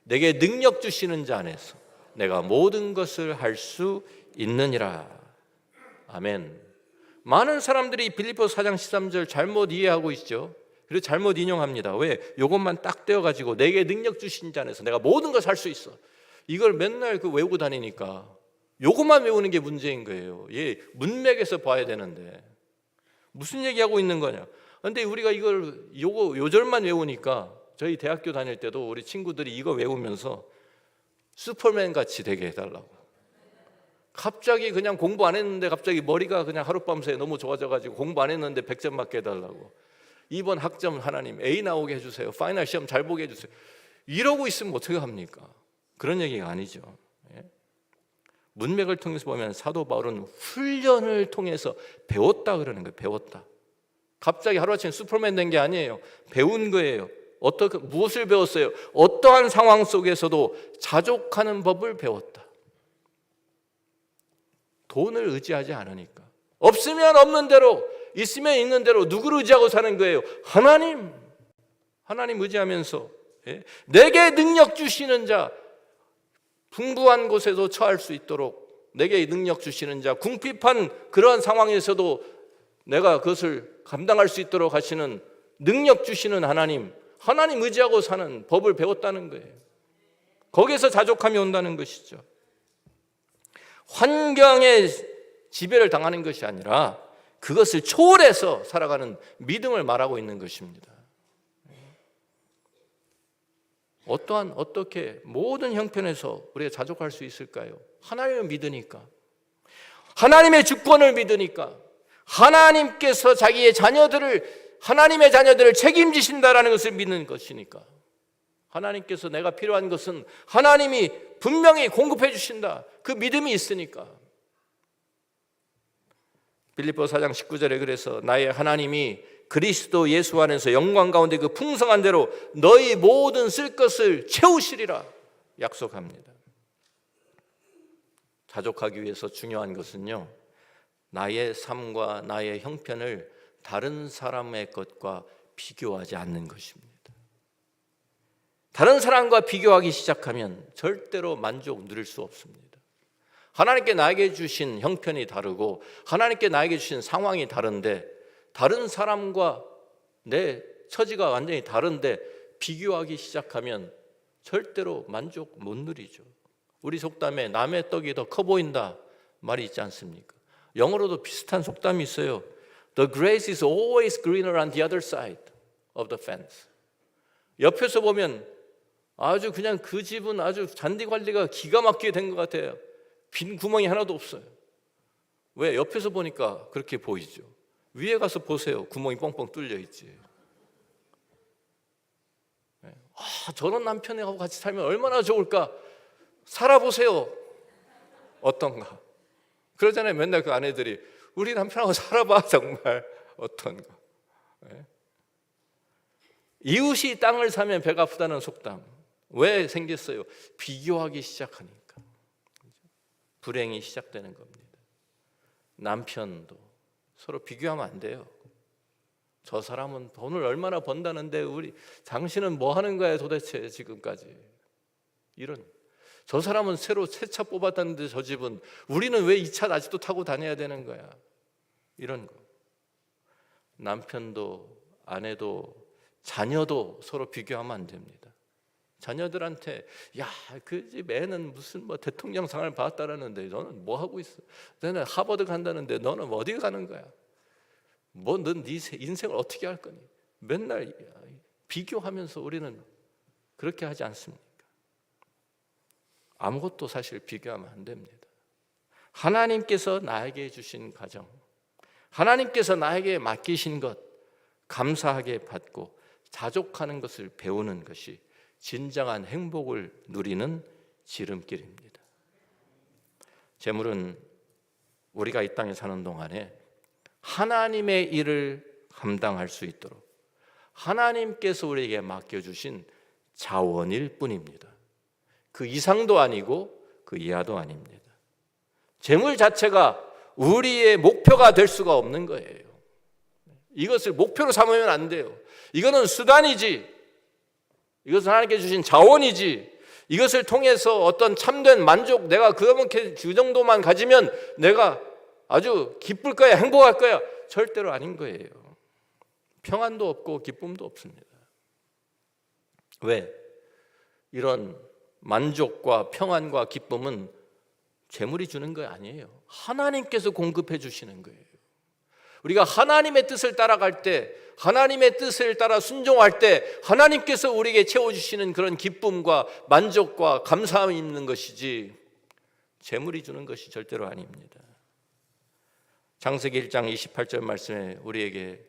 내게 능력 주시는 자 안에서 내가 모든 것을 할 수 있느니라. 아멘. 많은 사람들이 빌립보서 4장 13절 잘못 이해하고 있죠. 그리고 잘못 인용합니다. 왜? 이것만 딱 떼어가지고 내게 능력 주신 자 안에서 내가 모든 걸 할 수 있어. 이걸 맨날 외우고 다니니까 이것만 외우는 게 문제인 거예요. 문맥에서 봐야 되는데 무슨 얘기하고 있는 거냐. 그런데 우리가 요 절만 외우니까 저희 대학교 다닐 때도 우리 친구들이 이거 외우면서 슈퍼맨 같이 되게 해달라고. 갑자기 그냥 공부 안 했는데 갑자기 머리가 그냥 하룻밤새 너무 좋아져가지고 공부 안 했는데 100점 맞게 해달라고. 이번 학점 하나님 A 나오게 해주세요. 파이널 시험 잘 보게 해주세요. 이러고 있으면 어떻게 합니까? 그런 얘기가 아니죠. 문맥을 통해서 보면 사도 바울은 훈련을 통해서 배웠다 그러는 거예요. 배웠다. 갑자기 하루아침에 슈퍼맨 된 게 아니에요. 배운 거예요. 무엇을 배웠어요? 어떠한 상황 속에서도 자족하는 법을 배웠다. 돈을 의지하지 않으니까. 없으면 없는 대로, 있으면 있는 대로 누구를 의지하고 사는 거예요? 하나님 의지하면서 내게 능력 주시는 자, 풍부한 곳에도 처할 수 있도록 내게 능력 주시는 자, 궁핍한 그러한 상황에서도 내가 그것을 감당할 수 있도록 하시는 능력 주시는 하나님 의지하고 사는 법을 배웠다는 거예요. 거기에서 자족함이 온다는 것이죠. 환경에 지배를 당하는 것이 아니라 그것을 초월해서 살아가는 믿음을 말하고 있는 것입니다. 어떻게 모든 형편에서 우리가 자족할 수 있을까요? 하나님을 믿으니까, 하나님의 주권을 믿으니까, 하나님께서 하나님의 자녀들을 책임지신다라는 것을 믿는 것이니까, 하나님께서 내가 필요한 것은 하나님이 분명히 공급해 주신다, 그 믿음이 있으니까. 빌립보 4장 19절에 그래서 나의 하나님이 그리스도 예수 안에서 영광 가운데 그 풍성한 대로 너희 모든 쓸 것을 채우시리라 약속합니다. 자족하기 위해서 중요한 것은요, 나의 삶과 나의 형편을 다른 사람의 것과 비교하지 않는 것입니다. 다른 사람과 비교하기 시작하면 절대로 만족 누릴 수 없습니다. 하나님께 나에게 주신 형편이 다르고 하나님께 나에게 주신 상황이 다른데, 다른 사람과 내 처지가 완전히 다른데 비교하기 시작하면 절대로 만족 못 누리죠. 우리 속담에 남의 떡이 더 커 보인다 말이 있지 않습니까? 영어로도 비슷한 속담이 있어요. The grass is always greener on the other side of the fence. 옆에서 보면 아주 그냥 그 집은 아주 잔디 관리가 기가 막히게 된 것 같아요. 빈 구멍이 하나도 없어요. 왜? 옆에서 보니까 그렇게 보이죠. 위에 가서 보세요. 구멍이 뻥뻥 뚫려 있지. 저런 남편하고 같이 살면 얼마나 좋을까? 살아보세요. 어떤가? 그러잖아요. 맨날 그 아내들이 우리 남편하고 살아봐. 정말 어떤가? 이웃이 땅을 사면 배가 아프다는 속담 왜 생겼어요? 비교하기 시작하니까 불행이 시작되는 겁니다. 남편도 서로 비교하면 안 돼요. 저 사람은 돈을 얼마나 번다는데 당신은 뭐 하는 거야 도대체 지금까지. 이런, 저 사람은 새로 새 차 뽑았다는데 저 집은, 우리는 왜 이 차 아직도 타고 다녀야 되는 거야. 이런 거. 남편도 아내도 자녀도 서로 비교하면 안 됩니다. 자녀들한테 야, 그 집 애는 무슨 뭐 대통령상을 받았다라는데 너는 뭐 하고 있어? 너는 하버드 간다는데 너는 어디 가는 거야? 뭐 넌 네 인생을 어떻게 할 거니? 맨날 비교하면서 우리는 그렇게 하지 않습니까? 아무것도 사실 비교하면 안 됩니다. 하나님께서 나에게 주신 가정, 하나님께서 나에게 맡기신 것 감사하게 받고 자족하는 것을 배우는 것이 진정한 행복을 누리는 지름길입니다. 재물은 우리가 이 땅에 사는 동안에 하나님의 일을 감당할 수 있도록 하나님께서 우리에게 맡겨주신 자원일 뿐입니다. 그 이상도 아니고 그 이하도 아닙니다. 재물 자체가 우리의 목표가 될 수가 없는 거예요. 이것을 목표로 삼으면 안 돼요. 이거는 수단이지, 이것은 하나님께 주신 자원이지, 이것을 통해서 어떤 참된 만족, 내가 그 정도만 가지면 내가 아주 기쁠 거야, 행복할 거야, 절대로 아닌 거예요. 평안도 없고 기쁨도 없습니다. 왜? 이런 만족과 평안과 기쁨은 재물이 주는 거 아니에요. 하나님께서 공급해 주시는 거예요. 우리가 하나님의 뜻을 따라갈 때, 하나님의 뜻을 따라 순종할 때 하나님께서 우리에게 채워주시는 그런 기쁨과 만족과 감사함이 있는 것이지 재물이 주는 것이 절대로 아닙니다. 창세기 1장 28절 말씀에 우리에게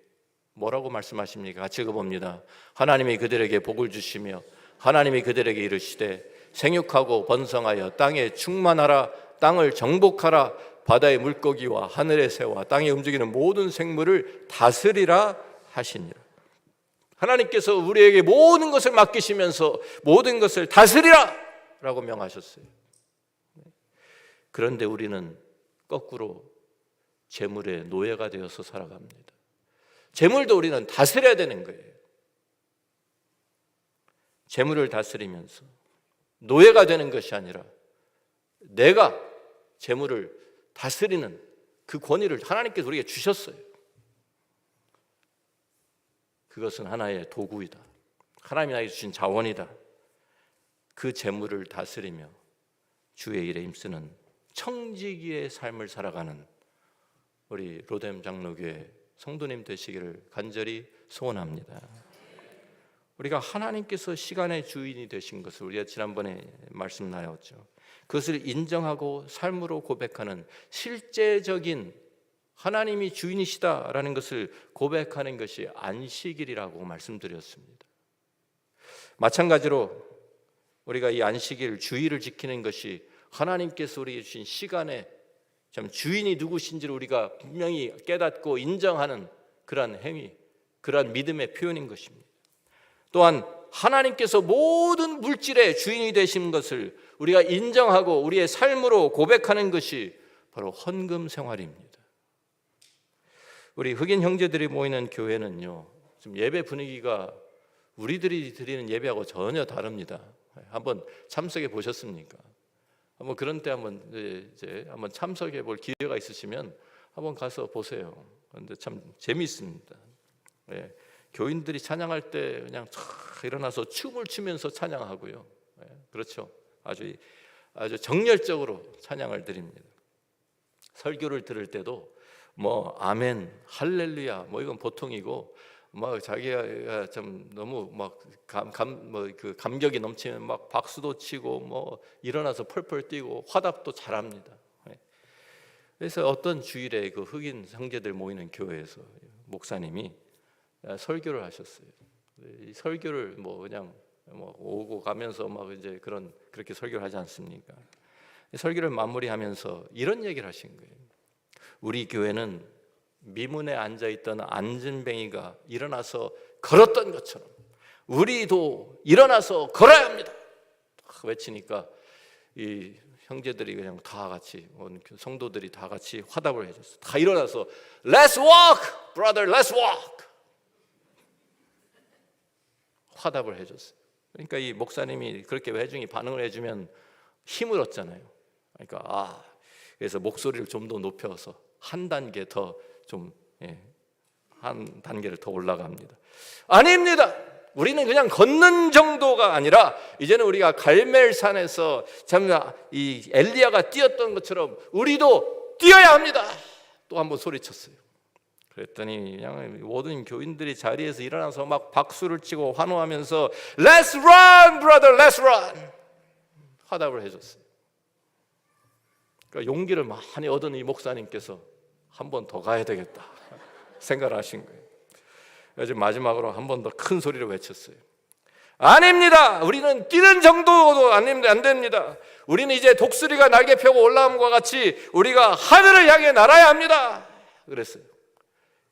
뭐라고 말씀하십니까? 같이 읽어봅니다. 하나님이 그들에게 복을 주시며 하나님이 그들에게 이르시되 생육하고 번성하여 땅에 충만하라, 땅을 정복하라, 바다의 물고기와 하늘의 새와 땅에 움직이는 모든 생물을 다스리라 하시니라. 하나님께서 우리에게 모든 것을 맡기시면서 모든 것을 다스리라 라고 명하셨어요. 그런데 우리는 거꾸로 재물의 노예가 되어서 살아갑니다. 재물도 우리는 다스려야 되는 거예요. 재물을 다스리면서 노예가 되는 것이 아니라 내가 재물을 다스리는 그 권위를 하나님께서 우리에게 주셨어요. 그것은 하나의 도구이다. 하나님이 나에게 주신 자원이다. 그 재물을 다스리며 주의 일에 힘쓰는 청지기의 삶을 살아가는 우리 로뎀 장로교회 성도님 되시기를 간절히 소원합니다. 우리가 하나님께서 시간의 주인이 되신 것을 우리가 지난번에 말씀 나눴죠. 그것을 인정하고 삶으로 고백하는 실제적인 하나님이 주인이시다라는 것을 고백하는 것이 안식일이라고 말씀드렸습니다. 마찬가지로 우리가 이 안식일 주일을 지키는 것이 하나님께서 우리에게 주신 시간의 참 주인이 누구신지를 우리가 분명히 깨닫고 인정하는 그러한 행위, 그러한 믿음의 표현인 것입니다. 또한 하나님께서 모든 물질의 주인이 되신 것을 우리가 인정하고 우리의 삶으로 고백하는 것이 바로 헌금 생활입니다. 우리 흑인 형제들이 모이는 교회는요, 지금 예배 분위기가 우리들이 드리는 예배하고 전혀 다릅니다. 한번 참석해 보셨습니까? 한번 그런 때 한번 이제 한번 참석해 볼 기회가 있으시면 한번 가서 보세요. 근데 참 재미있습니다. 예, 교인들이 찬양할 때 그냥 촥 일어나서 춤을 추면서 찬양하고요. 예, 그렇죠. 아주 정열적으로 찬양을 드립니다. 설교를 들을 때도 뭐 아멘, 할렐루야, 뭐 이건 보통이고, 막 자기가 좀 너무 막 감격이 넘치면 막 박수도 치고 뭐 일어나서 펄펄 뛰고 화답도 잘합니다. 그래서 어떤 주일에 그 흑인 형제들 모이는 교회에서 목사님이 설교를 하셨어요. 이 설교를 뭐 그냥 뭐 오고 가면서 막 이제 그렇게 설교를 하지 않습니까? 설교를 마무리하면서 이런 얘기를 하신 거예요. 우리 교회는 미문에 앉아있던 안진뱅이가 일어나서 걸었던 것처럼 우리도 일어나서 걸어야 합니다. 외치니까 이 형제들이 그냥 다 같이, 성도들이 다 같이 화답을 해줬어요. 다 일어나서 Let's walk, brother, let's walk. 화답을 해줬어요. 그러니까 이 목사님이 그렇게 회중이 반응을 해주면 힘을 얻잖아요. 그러니까 그래서 목소리를 좀 더 높여서 한 단계 더 한 단계를 더 올라갑니다. 아닙니다. 우리는 그냥 걷는 정도가 아니라 이제는 우리가 갈멜산에서 참 이 엘리야가 뛰었던 것처럼 우리도 뛰어야 합니다. 또 한번 소리쳤어요. 그랬더니 그냥 모든 교인들이 자리에서 일어나서 막 박수를 치고 환호하면서 Let's run, brother, let's run. 화답을 해줬어요. 그러니까 용기를 많이 얻은 이 목사님께서 한 번 더 가야 되겠다 생각을 하신 거예요. 그래서 마지막으로 한 번 더 큰 소리로 외쳤어요. 아닙니다. 우리는 뛰는 정도도 안 됩니다. 우리는 이제 독수리가 날개 펴고 올라옴과 같이 우리가 하늘을 향해 날아야 합니다. 그랬어요.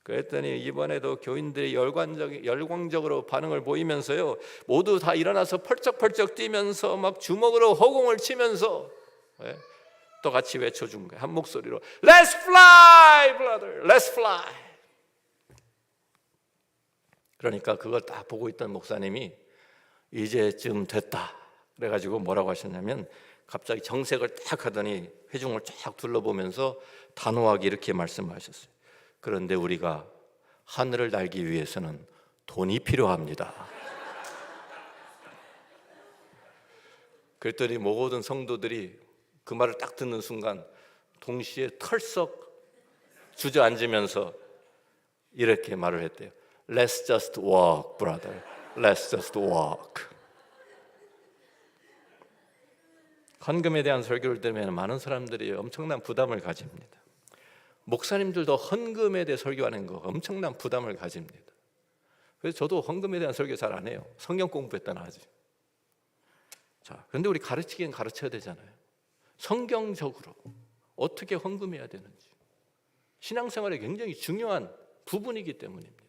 그랬더니 이번에도 교인들이 열광적으로 반응을 보이면서요, 모두 다 일어나서 펄쩍펄쩍 뛰면서 막 주먹으로 허공을 치면서 또 같이 외쳐준 거예요. 한 목소리로 Let's fly, brother, let's fly. 그러니까 그걸 딱 보고 있던 목사님이 이제쯤 됐다 그래가지고 뭐라고 하셨냐면, 갑자기 정색을 딱 하더니 회중을 쫙 둘러보면서 단호하게 이렇게 말씀하셨어요. 그런데 우리가 하늘을 날기 위해서는 돈이 필요합니다. 그랬더니 모든 성도들이 그 말을 딱 듣는 순간 동시에 털썩 주저앉으면서 이렇게 말을 했대요. Let's just walk, brother. Let's just walk. 헌금에 대한 설교를 들으면 많은 사람들이 엄청난 부담을 가집니다. 목사님들도 헌금에 대해 설교하는 거 엄청난 부담을 가집니다. 그래서 저도 헌금에 대한 설교 잘 안 해요. 성경 공부했다나 하지. 자, 그런데 우리 가르치긴 가르쳐야 되잖아요. 성경적으로 어떻게 헌금해야 되는지, 신앙생활에 굉장히 중요한 부분이기 때문입니다.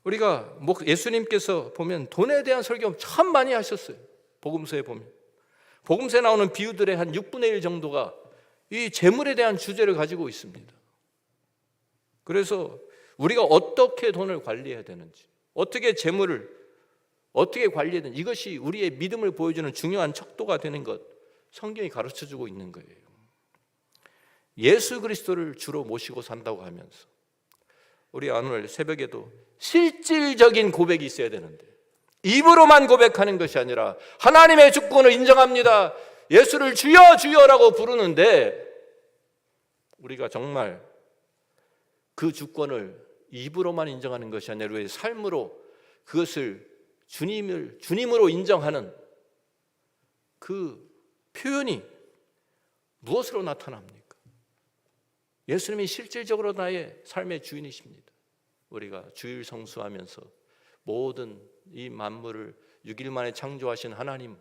우리가 예수님께서 보면 돈에 대한 설교 참 많이 하셨어요. 복음서에 보면 복음서에 나오는 비유들의 한 6분의 1 정도가 이 재물에 대한 주제를 가지고 있습니다. 그래서 우리가 어떻게 돈을 관리해야 되는지, 어떻게 재물을 어떻게 관리해야 되는지, 이것이 우리의 믿음을 보여주는 중요한 척도가 되는 것, 성경이 가르쳐주고 있는 거예요. 예수 그리스도를 주로 모시고 산다고 하면서 우리 오늘 새벽에도 실질적인 고백이 있어야 되는데, 입으로만 고백하는 것이 아니라 하나님의 주권을 인정합니다, 예수를 주여 주여라고 부르는데, 우리가 정말 그 주권을 입으로만 인정하는 것이 아니라 우리의 삶으로 그것을 주님으로 인정하는 그 표현이 무엇으로 나타납니까? 예수님이 실질적으로 나의 삶의 주인이십니다. 우리가 주일 성수하면서 모든 이 만물을 6일 만에 창조하신 하나님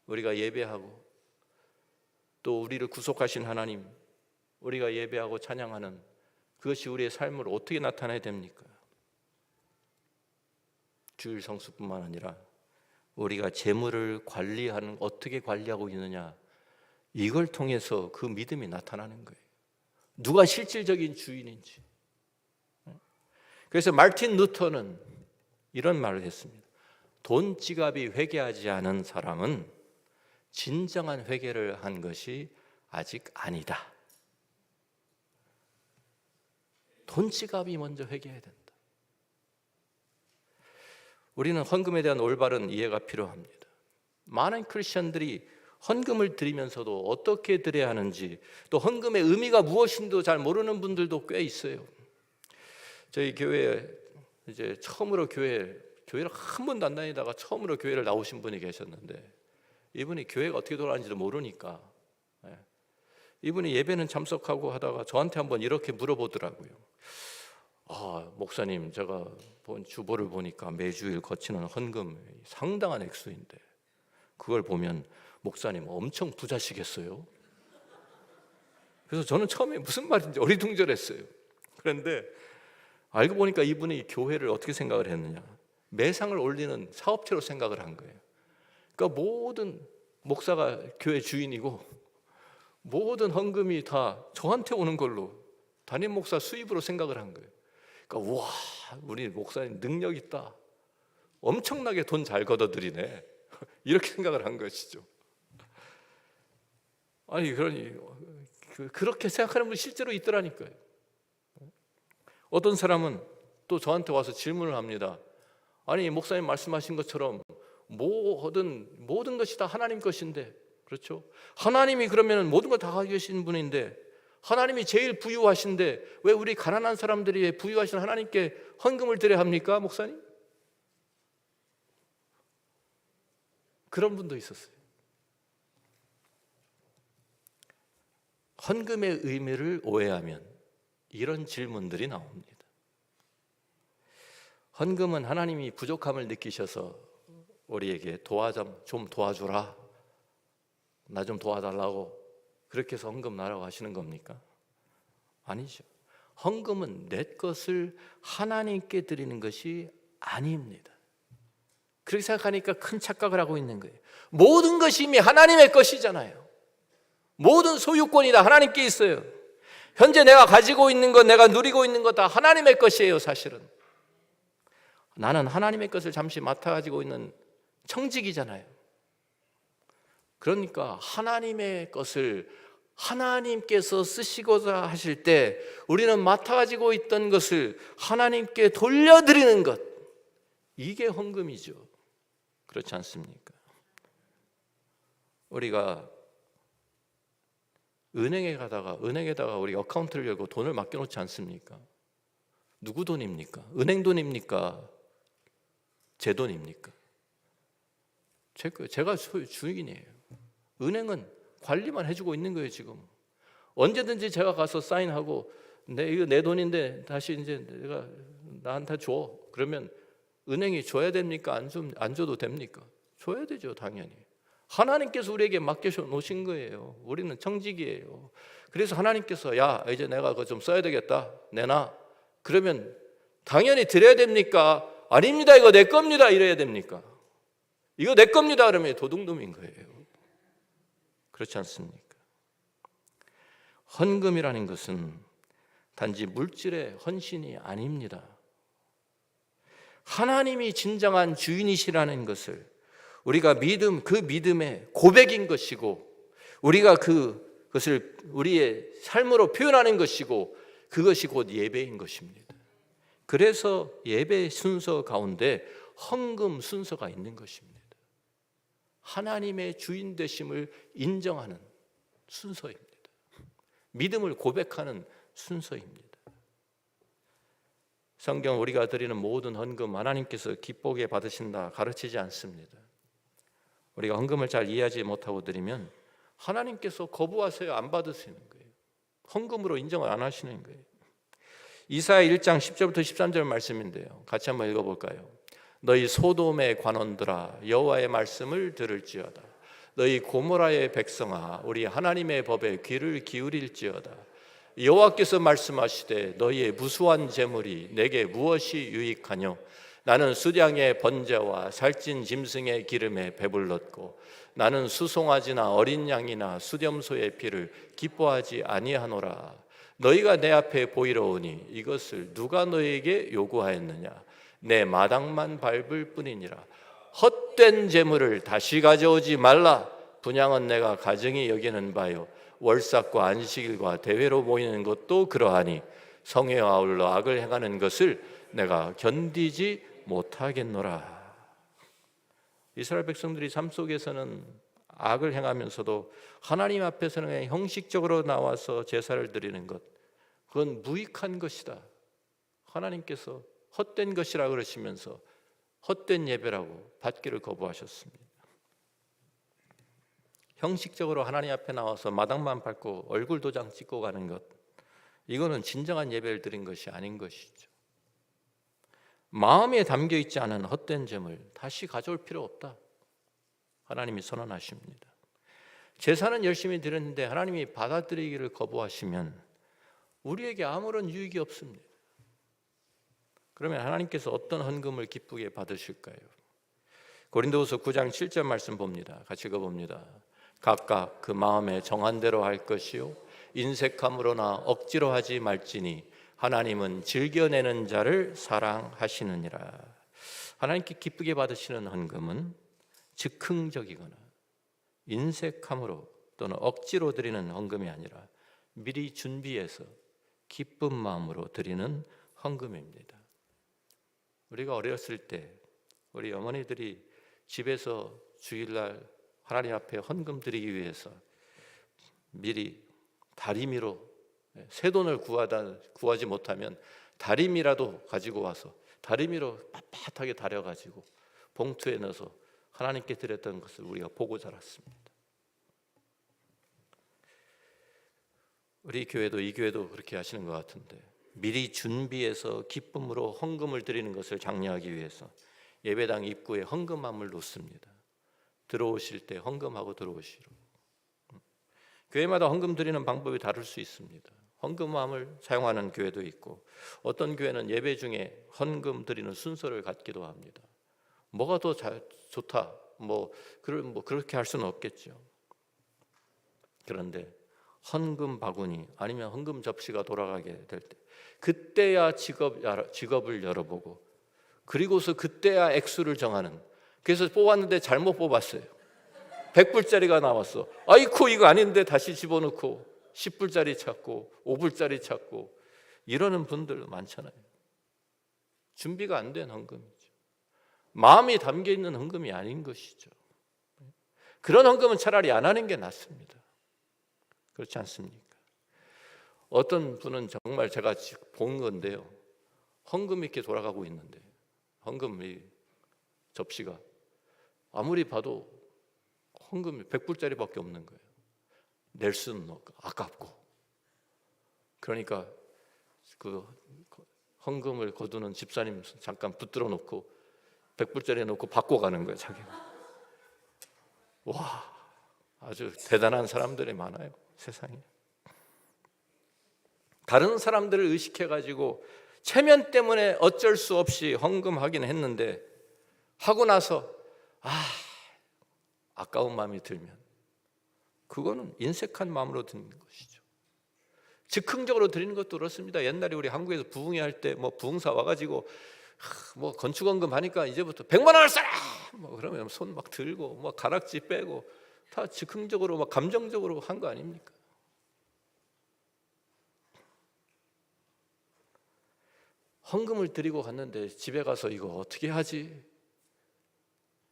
우리가 예배하고, 또 우리를 구속하신 하나님 우리가 예배하고 찬양하는 그것이 우리의 삶으로 어떻게 나타나야 됩니까? 주일 성수뿐만 아니라 우리가 재물을 관리하는, 어떻게 관리하고 있느냐, 이걸 통해서 그 믿음이 나타나는 거예요. 누가 실질적인 주인인지. 그래서 마르틴 루터는 이런 말을 했습니다. 돈 지갑이 회개하지 않은 사람은 진정한 회개를 한 것이 아직 아니다. 돈 지갑이 먼저 회개해야 된다. 우리는 헌금에 대한 올바른 이해가 필요합니다. 많은 크리스천들이 헌금을 드리면서도 어떻게 드려야 하는지, 또 헌금의 의미가 무엇인지도 잘 모르는 분들도 꽤 있어요. 저희 교회에 이제 처음으로 교회를 한 번도 안 다니다가 처음으로 교회를 나오신 분이 계셨는데, 이분이 교회가 어떻게 돌아가는지도 모르니까 이분이 예배는 참석하고 하다가 저한테 한번 이렇게 물어보더라고요. 목사님, 제가 본 주보를 보니까 매주일 거치는 헌금 상당한 액수인데 그걸 보면 목사님 엄청 부자시겠어요? 그래서 저는 처음에 무슨 말인지 어리둥절했어요. 그런데 알고 보니까 이분이 교회를 어떻게 생각을 했느냐, 매상을 올리는 사업체로 생각을 한 거예요. 그러니까 모든 목사가 교회 주인이고 모든 헌금이 다 저한테 오는 걸로 담임 목사 수입으로 생각을 한 거예요. 그러니까 와, 우리 목사님 능력 있다, 엄청나게 돈 잘 걷어들이네, 이렇게 생각을 한 것이죠. 아니, 그러니 그렇게 생각하는 분이 실제로 있더라니까요. 어떤 사람은 또 저한테 와서 질문을 합니다. 아니, 목사님 말씀하신 것처럼 모든 것이 다 하나님 것인데, 그렇죠? 하나님이 그러면 모든 걸 다 가지고 계신 분인데, 하나님이 제일 부유하신데 왜 우리 가난한 사람들이 부유하신 하나님께 헌금을 드려야 합니까, 목사님? 그런 분도 있었어요. 헌금의 의미를 오해하면 이런 질문들이 나옵니다. 헌금은 하나님이 부족함을 느끼셔서 우리에게 좀 도와주라, 나 좀 도와달라고 그렇게 해서 헌금 나라고 하시는 겁니까? 아니죠. 헌금은 내 것을 하나님께 드리는 것이 아닙니다. 그렇게 생각하니까 큰 착각을 하고 있는 거예요. 모든 것이 이미 하나님의 것이잖아요. 모든 소유권이 다 하나님께 있어요. 현재 내가 가지고 있는 것, 내가 누리고 있는 것 다 하나님의 것이에요. 사실은 나는 하나님의 것을 잠시 맡아가지고 있는 청직이잖아요. 그러니까 하나님의 것을 하나님께서 쓰시고자 하실 때 우리는 맡아가지고 있던 것을 하나님께 돌려드리는 것, 이게 헌금이죠. 그렇지 않습니까? 우리가 은행에다가 우리 어카운트를 열고 돈을 맡겨놓지 않습니까? 누구 돈입니까? 은행 돈입니까? 제 돈입니까? 제가 주인이에요. 은행은 관리만 해주고 있는 거예요. 지금 언제든지 제가 가서 사인하고 이거 내 돈인데 다시 이제 내가 나한테 줘, 그러면 은행이 줘야 됩니까? 안 줘도 됩니까? 줘야 되죠, 당연히. 하나님께서 우리에게 맡겨 놓으신 거예요. 우리는 청직이에요. 그래서 하나님께서 야, 이제 내가 그거 좀 써야 되겠다, 내놔. 그러면 당연히 드려야 됩니까? 아닙니다, 이거 내 겁니다, 이래야 됩니까? 이거 내 겁니다, 그러면 도둑놈인 거예요. 그렇지 않습니까? 헌금이라는 것은 단지 물질의 헌신이 아닙니다. 하나님이 진정한 주인이시라는 것을 우리가 그 믿음의 고백인 것이고, 우리가 그것을 우리의 삶으로 표현하는 것이고, 그것이 곧 예배인 것입니다. 그래서 예배 순서 가운데 헌금 순서가 있는 것입니다. 하나님의 주인 되심을 인정하는 순서입니다. 믿음을 고백하는 순서입니다. 성경 우리가 드리는 모든 헌금 하나님께서 기쁘게 받으신다 가르치지 않습니다. 우리가 헌금을 잘 이해하지 못하고 드리면 하나님께서 거부하세요, 안 받으시는 거예요. 헌금으로 인정을 안 하시는 거예요. 이사야 1장 10절부터 13절 말씀인데요, 같이 한번 읽어볼까요? 너희 소돔의 관원들아, 여호와의 말씀을 들을지어다. 너희 고모라의 백성아, 우리 하나님의 법에 귀를 기울일지어다. 여호와께서 말씀하시되 너희의 무수한 재물이 내게 무엇이 유익하뇨? 나는 수량의 번제와 살찐 짐승의 기름에 배불렀고 나는 수송아지나 어린 양이나 수렴소의 피를 기뻐하지 아니하노라. 너희가 내 앞에 보이러 오니 이것을 누가 너희에게 요구하였느냐? 내 마당만 밟을 뿐이니라. 헛된 재물을 다시 가져오지 말라. 분향은 내가 가증히 여기는 바요, 월삭과 안식일과 대회로 모이는 것도 그러하니 성에 아울러 악을 행하는 것을 내가 견디지 못하겠노라. 이스라엘 백성들이 삶 속에서는 악을 행하면서도 하나님 앞에서는 그냥 형식적으로 나와서 제사를 드리는 것, 그건 무익한 것이다. 하나님께서 헛된 것이라 그러시면서 헛된 예배라고 받기를 거부하셨습니다. 형식적으로 하나님 앞에 나와서 마당만 밟고 얼굴 도장 찍고 가는 것, 이거는 진정한 예배를 드린 것이 아닌 것이죠. 마음에 담겨 있지 않은 헛된 점을 다시 가져올 필요 없다. 하나님이 선언하십니다. 제사는 열심히 드렸는데 하나님이 받아들이기를 거부하시면 우리에게 아무런 유익이 없습니다. 그러면 하나님께서 어떤 헌금을 기쁘게 받으실까요? 고린도후서 9장 7절 말씀 봅니다. 같이 읽어봅니다. 각각 그 마음에 정한 대로 할 것이요 인색함으로나 억지로 하지 말지니 하나님은 즐겨내는 자를 사랑하시느니라. 하나님께 기쁘게 받으시는 헌금은 즉흥적이거나 인색함으로 또는 억지로 드리는 헌금이 아니라 미리 준비해서 기쁜 마음으로 드리는 헌금입니다. 우리가 어렸을 때 우리 어머니들이 집에서 주일날 하나님 앞에 헌금 드리기 위해서 미리 다리미로, 새돈을 구하지 못하면 다리미라도 가지고 와서 다리미로 빳빳하게 다려가지고 봉투에 넣어서 하나님께 드렸던 것을 우리가 보고 자랐습니다. 우리 교회도, 이 교회도 그렇게 하시는 것 같은데, 미리 준비해서 기쁨으로 헌금을 드리는 것을 장려하기 위해서 예배당 입구에 헌금함을 놓습니다. 들어오실 때 헌금하고 들어오시로. 교회마다 헌금 드리는 방법이 다를 수 있습니다. 헌금함을 사용하는 교회도 있고, 어떤 교회는 예배 중에 헌금 드리는 순서를 갖기도 합니다. 뭐가 더 좋다, 그렇게 할 수는 없겠죠. 그런데 헌금 바구니 아니면 헌금 접시가 돌아가게 될 때, 그때야 직업을 열어보고, 그리고서 그때야 액수를 정하는. 그래서 뽑았는데 잘못 뽑았어요. 100불짜리가 나왔어. 아이쿠, 이거 아닌데 다시 집어넣고 10불짜리 찾고 5불짜리 찾고 이러는 분들 많잖아요. 준비가 안 된 헌금이죠. 마음이 담겨 있는 헌금이 아닌 것이죠. 그런 헌금은 차라리 안 하는 게 낫습니다. 그렇지 않습니까? 어떤 분은 정말 제가 본 건데요, 헌금이 이렇게 돌아가고 있는데 헌금 접시가 아무리 봐도 헌금이 100불짜리밖에 없는 거예요. 낼 수는 없고 아깝고. 그러니까 그 헌금을 거두는 집사님 잠깐 붙들어 놓고 100불짜리 놓고 받고 가는 거예요, 자기가. 와, 아주 대단한 사람들이 많아요, 세상에. 다른 사람들을 의식해가지고 체면 때문에 어쩔 수 없이 헌금하긴 했는데, 하고 나서 아까운 마음이 들면 그거는 인색한 마음으로 드리는 것이죠. 즉흥적으로 드리는 것도 그렇습니다. 옛날에 우리 한국에서 부흥회 할 때 부흥사 와가지고 건축원금 하니까 이제부터 100만 원 할 사람! 그러면 손 막 들고 가락지 빼고 다 즉흥적으로 감정적으로 한 거 아닙니까? 헌금을 드리고 갔는데 집에 가서 이거 어떻게 하지?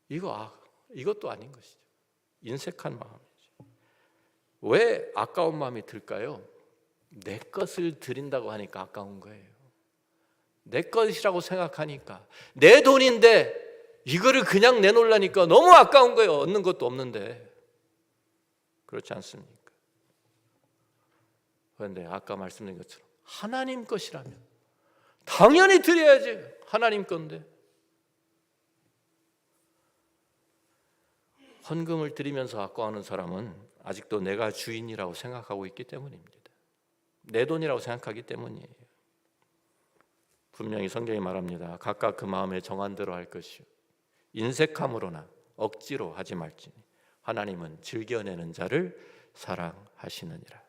이것도 아닌 것이죠. 인색한 마음이죠. 왜 아까운 마음이 들까요? 내 것을 드린다고 하니까 아까운 거예요. 내 것이라고 생각하니까, 내 돈인데 이거를 그냥 내놓으려니까 너무 아까운 거예요. 얻는 것도 없는데. 그렇지 않습니까? 그런데 아까 말씀드린 것처럼 하나님 것이라면 당연히 드려야지. 하나님 건데. 헌금을 드리면서 아까워하는 사람은 아직도 내가 주인이라고 생각하고 있기 때문입니다. 내 돈이라고 생각하기 때문이에요. 분명히 성경이 말합니다. 각각 그 마음에 정한 대로 할 것이요 인색함으로나 억지로 하지 말지니 하나님은 즐겨내는 자를 사랑하시느니라.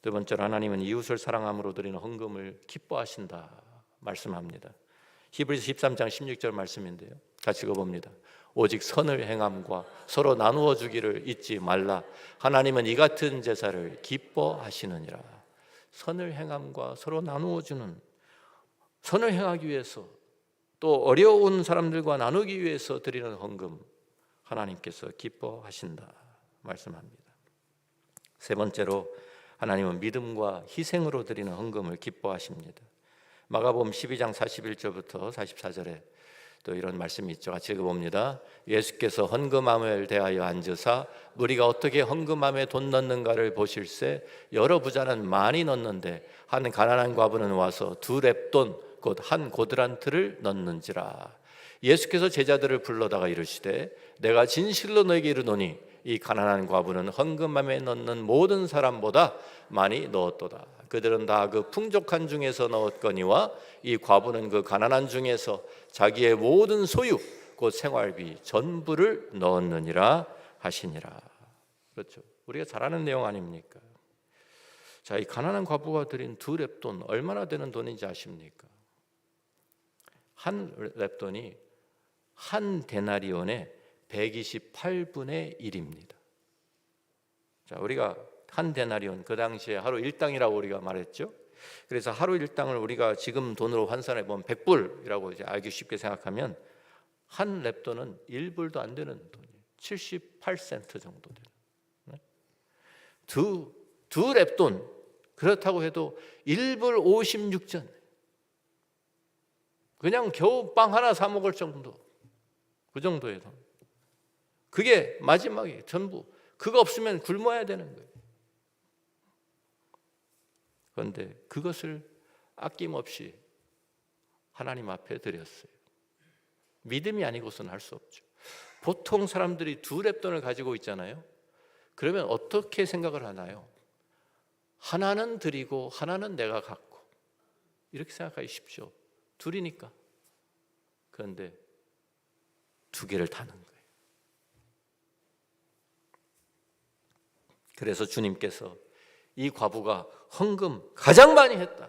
두 번째로 하나님은 이웃을 사랑함으로 드리는 헌금을 기뻐하신다 말씀합니다. 히브리서 13장 16절 말씀인데요. 같이 읽어봅니다. 오직 선을 행함과 서로 나누어 주기를 잊지 말라. 하나님은 이 같은 제사를 기뻐하시느니라. 선을 행함과 서로 나누어 주는, 선을 행하기 위해서 또 어려운 사람들과 나누기 위해서 드리는 헌금, 하나님께서 기뻐하신다 말씀합니다. 세 번째로 하나님은 믿음과 희생으로 드리는 헌금을 기뻐하십니다. 마가복음 12장 41절부터 44절에 또 이런 말씀이 있죠. 같이 읽어봅니다. 예수께서 헌금함을 대하여 앉으사 무리가 어떻게 헌금함에 돈 넣는가를 보실새 여러 부자는 많이 넣는데 한 가난한 과부는 와서 2렙돈 곧 한 고드란트를 넣는지라. 예수께서 제자들을 불러다가 이르시되 내가 진실로 너에게 이르노니 이 가난한 과부는 헌금함에 넣는 모든 사람보다 많이 넣었도다. 그들은 다 그 풍족한 중에서 넣었거니와 이 과부는 그 가난한 중에서 자기의 모든 소유 곧 생활비 전부를 넣었느니라 하시니라. 그렇죠. 우리가 잘 아는 내용 아닙니까? 자, 이 가난한 과부가 드린 2렙돈 얼마나 되는 돈인지 아십니까? 한 렙돈이 한 데나리온의 128분의 1입니다. 자, 우리가 한 데나리온, 그 당시에 하루 일당이라고 우리가 말했죠. 그래서 하루 일당을 우리가 지금 돈으로 환산해 보면 100불이라고 이제 알기 쉽게 생각하면 한 렙돈은 1불도 안 되는 돈이에요. 78센트 정도 되는. 두 렙돈, 그렇다고 해도 1불 56전. 그냥 겨우 빵 하나 사 먹을 정도. 그 정도의 돈. 그게 마지막에 전부. 그거 없으면 굶어야 되는 거예요. 그런데 그것을 아낌없이 하나님 앞에 드렸어요. 믿음이 아니고서는 할 수 없죠. 보통 사람들이 2렙돈을 가지고 있잖아요. 그러면 어떻게 생각을 하나요? 하나는 드리고 하나는 내가 갖고, 이렇게 생각하기 쉽죠. 둘이니까. 그런데 2개를 다는 거예요. 그래서 주님께서 이 과부가 헌금 가장 많이 했다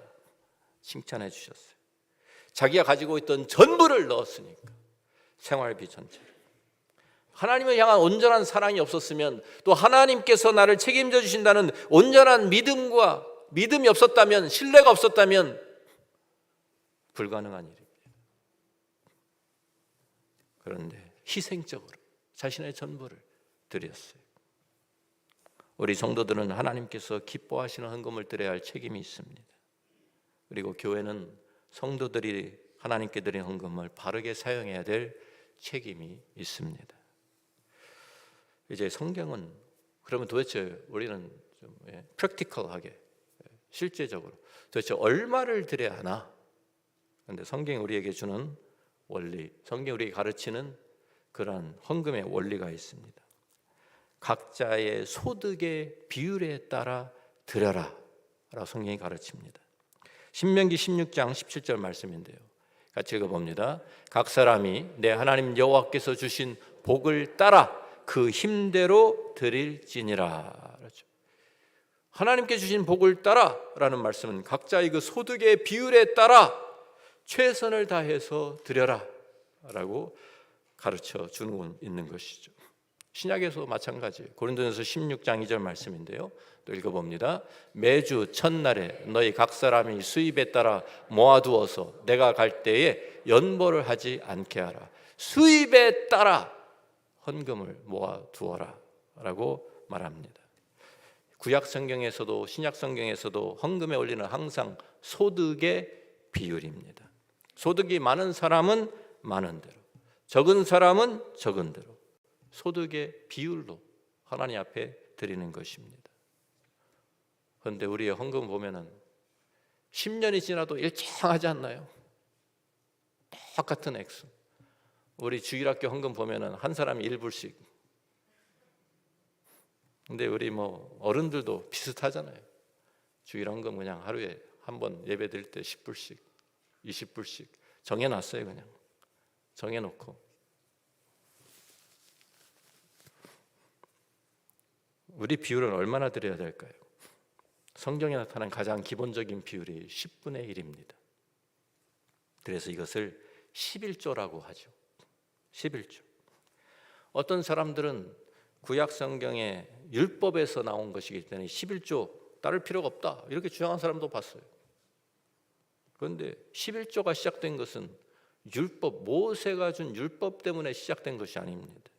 칭찬해 주셨어요. 자기가 가지고 있던 전부를 넣었으니까, 생활비 전체를. 하나님을 향한 온전한 사랑이 없었으면, 또 하나님께서 나를 책임져 주신다는 온전한 믿음이 없었다면, 신뢰가 없었다면 불가능한 일입니다. 그런데 희생적으로 자신의 전부를 드렸어요. 우리 성도들은 하나님께서 기뻐하시는 헌금을 드려야 할 책임이 있습니다. 그리고 교회는 성도들이 하나님께 드린 헌금을 바르게 사용해야 될 책임이 있습니다. 이제 성경은 그러면 도대체 우리는 좀 프랙티컬하게, 실제적으로 도대체 얼마를 드려야 하나? 그런데 성경이 우리에게 주는 원리, 성경이 우리에게 가르치는 그러한 헌금의 원리가 있습니다. 각자의 소득의 비율에 따라 드려라 라고 성경이 가르칩니다. 신명기 16장 17절 말씀인데요. 같이 읽어봅니다. 각 사람이 내 하나님 여호와께서 주신 복을 따라 그 힘대로 드릴지니라. 그렇죠. 하나님께 주신 복을 따라 라는 말씀은 각자의 그 소득의 비율에 따라 최선을 다해서 드려라 라고 가르쳐 주는 있는 것이죠. 신약에서도 마찬가지예요. 고린도전서 16장 2절 말씀인데요. 또 읽어봅니다. 매주 첫날에 너희 각 사람이 수입에 따라 모아두어서 내가 갈 때에 연보를 하지 않게 하라. 수입에 따라 헌금을 모아두어라 라고 말합니다. 구약 성경에서도 신약 성경에서도 헌금의 원리는 항상 소득의 비율입니다. 소득이 많은 사람은 많은 대로, 적은 사람은 적은 대로 소득의 비율로 하나님 앞에 드리는 것입니다. 그런데 우리의 헌금 보면은 10년이 지나도 일정하지 않나요? 똑같은 액수. 우리 주일학교 헌금 보면은 한 사람이 1불씩. 근데 우리 어른들도 비슷하잖아요. 주일 헌금 그냥 하루에 한 번 예배 드릴 때 10불씩. 20불씩 정해놨어요. 그냥 정해놓고 우리 비율은 얼마나 드려야 될까요? 성경에 나타난 가장 기본적인 비율이 10분의 1입니다. 그래서 이것을 11조라고 하죠. 11조. 어떤 사람들은 구약 성경의 율법에서 나온 것이기 때문에 11조 따를 필요가 없다 이렇게 주장한 사람도 봤어요. 그런데 11조가 시작된 것은 율법, 모세가 준 율법 때문에 시작된 것이 아닙니다.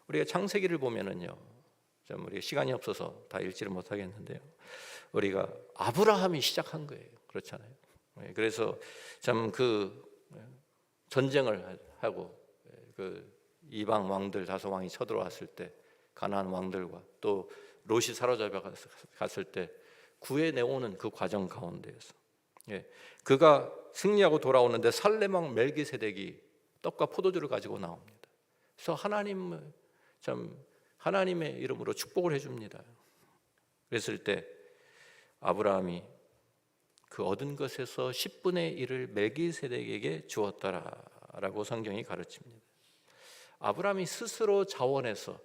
우리가 창세기를 보면은요, 좀 우리가 시간이 없어서 다 읽지를 못하겠는데요, 우리가 아브라함이 시작한 거예요. 그렇잖아요. 그래서 참 그 전쟁을 하고 그 이방 왕들 다섯 왕이 쳐들어왔을 때 가나안 왕들과 또 롯이 사로잡혀 갔을 때 구해내오는 그 과정 가운데에서 그가 승리하고 돌아오는데 살렘 왕 멜기세덱이 떡과 포도주를 가지고 나옵니다. 그래서 하나님의 이름으로 축복을 해줍니다. 그랬을 때 아브라함이 그 얻은 것에서 10분의 1을 멜기세덱에게 주었다라고 성경이 가르칩니다. 아브라함이 스스로 자원해서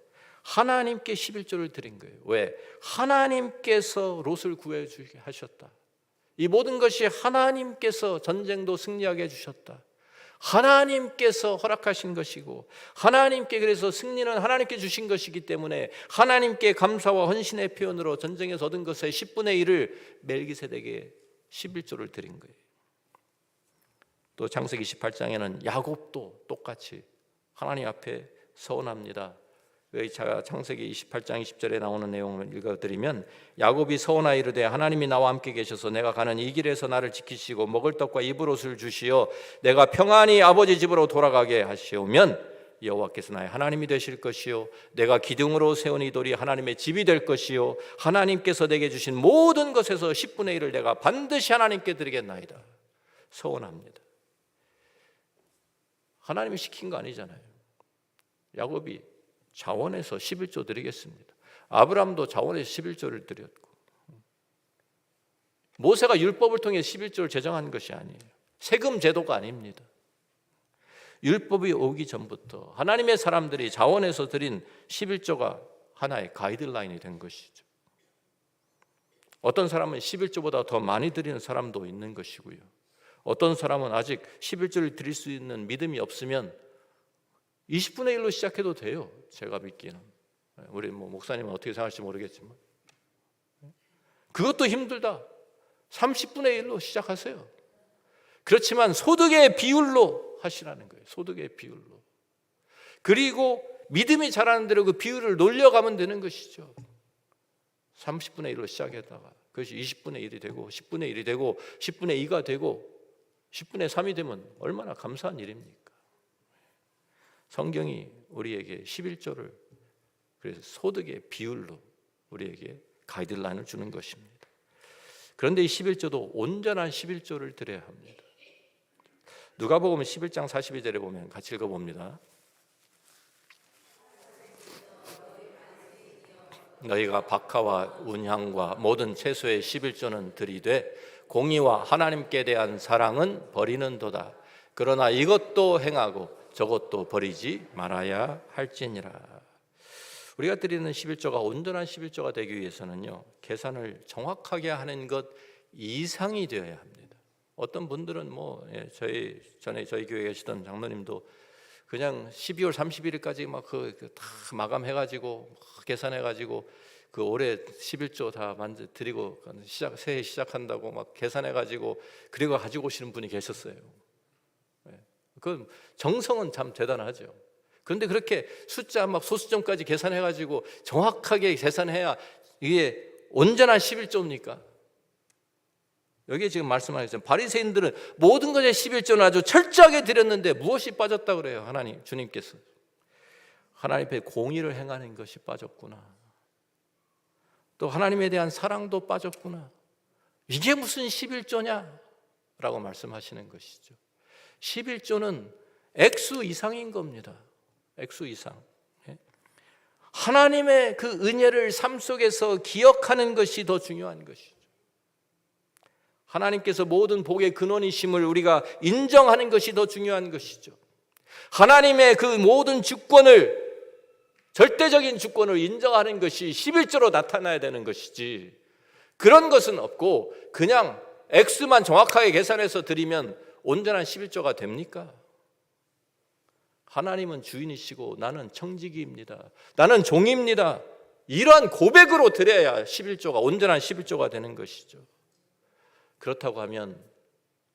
하나님께 11조를 드린 거예요. 왜? 하나님께서 롯을 구해주게 하셨다. 이 모든 것이 하나님께서 전쟁도 승리하게 해주셨다. 하나님께서 허락하신 것이고 하나님께 그래서 승리는 하나님께 주신 것이기 때문에 하나님께 감사와 헌신의 표현으로 전쟁에서 얻은 것의 10분의 1을 멜기세덱에게 11조를 드린 거예요. 또 창세기 18장에는 야곱도 똑같이 하나님 앞에 서원합니다. 창세기 28장 20절에 나오는 내용을 읽어드리면 야곱이 서원하여 이르되 하나님이 나와 함께 계셔서 내가 가는 이 길에서 나를 지키시고 먹을 떡과 입을 옷을 주시어 내가 평안히 아버지 집으로 돌아가게 하시오면 여호와께서 나의 하나님이 되실 것이요 내가 기둥으로 세운 이 돌이 하나님의 집이 될 것이요 하나님께서 내게 주신 모든 것에서 10분의 1을 내가 반드시 하나님께 드리겠나이다. 서원합니다. 하나님이 시킨 거 아니잖아요. 야곱이 자원해서 11조 드리겠습니다. 아브라함도 자원해서 11조를 드렸고, 모세가 율법을 통해 11조를 제정한 것이 아니에요. 세금 제도가 아닙니다. 율법이 오기 전부터 하나님의 사람들이 자원해서 드린 11조가 하나의 가이드라인이 된 것이죠. 어떤 사람은 11조보다 더 많이 드리는 사람도 있는 것이고요. 어떤 사람은 아직 11조를 드릴 수 있는 믿음이 없으면 20분의 1로 시작해도 돼요. 제가 믿기는. 우리 목사님은 어떻게 생각할지 모르겠지만 그것도 힘들다. 30분의 1로 시작하세요. 그렇지만 소득의 비율로 하시라는 거예요. 소득의 비율로. 그리고 믿음이 자라는 대로 그 비율을 놀려가면 되는 것이죠. 30분의 1로 시작했다가 그것이 20분의 1이 되고 10분의 1이 되고 10분의 2가 되고 10분의 3이 되면 얼마나 감사한 일입니까? 성경이 우리에게 11조를 그래서 소득의 비율로 우리에게 가이드라인을 주는 것입니다. 그런데 이 11조도 온전한 11조를 드려야 합니다. 누가복음 11장 42절에 보면 같이 읽어봅니다. 너희가 박하와 운향과 모든 채소의 11조는 드리되 공의와 하나님께 대한 사랑은 버리는도다. 그러나 이것도 행하고 저것도 버리지 말아야 할지니라. 우리가 드리는 11조가 온전한 11조가 되기 위해서는요, 계산을 정확하게 하는 것 이상이 되어야 합니다. 어떤 분들은 저희 교회에 계시던 장로님도 그냥 12월 31일까지 막 다 마감해가지고 계산해가지고 그 올해 11조 다 드리고 새해 시작한다고 막 계산해가지고 그리고 가지고 오시는 분이 계셨어요. 그 정성은 참 대단하죠. 그런데 그렇게 숫자 막 소수점까지 계산해가지고 정확하게 계산해야 이게 온전한 11조입니까? 여기에 지금 말씀하셨죠. 바리새인들은 모든 것에 11조는 아주 철저하게 드렸는데 무엇이 빠졌다 그래요? 하나님, 주님께서. 하나님 앞에 공의를 행하는 것이 빠졌구나. 또 하나님에 대한 사랑도 빠졌구나. 이게 무슨 11조냐? 라고 말씀하시는 것이죠. 11조는 액수 이상인 겁니다. 액수 이상. 하나님의 그 은혜를 삶 속에서 기억하는 것이 더 중요한 것이죠. 하나님께서 모든 복의 근원이심을 우리가 인정하는 것이 더 중요한 것이죠. 하나님의 그 모든 주권을, 절대적인 주권을 인정하는 것이 11조로 나타나야 되는 것이지, 그런 것은 없고 그냥 X만 정확하게 계산해서 드리면 온전한 11조가 됩니까? 하나님은 주인이시고 나는 청지기입니다. 나는 종입니다. 이러한 고백으로 드려야 11조가, 온전한 11조가 되는 것이죠. 그렇다고 하면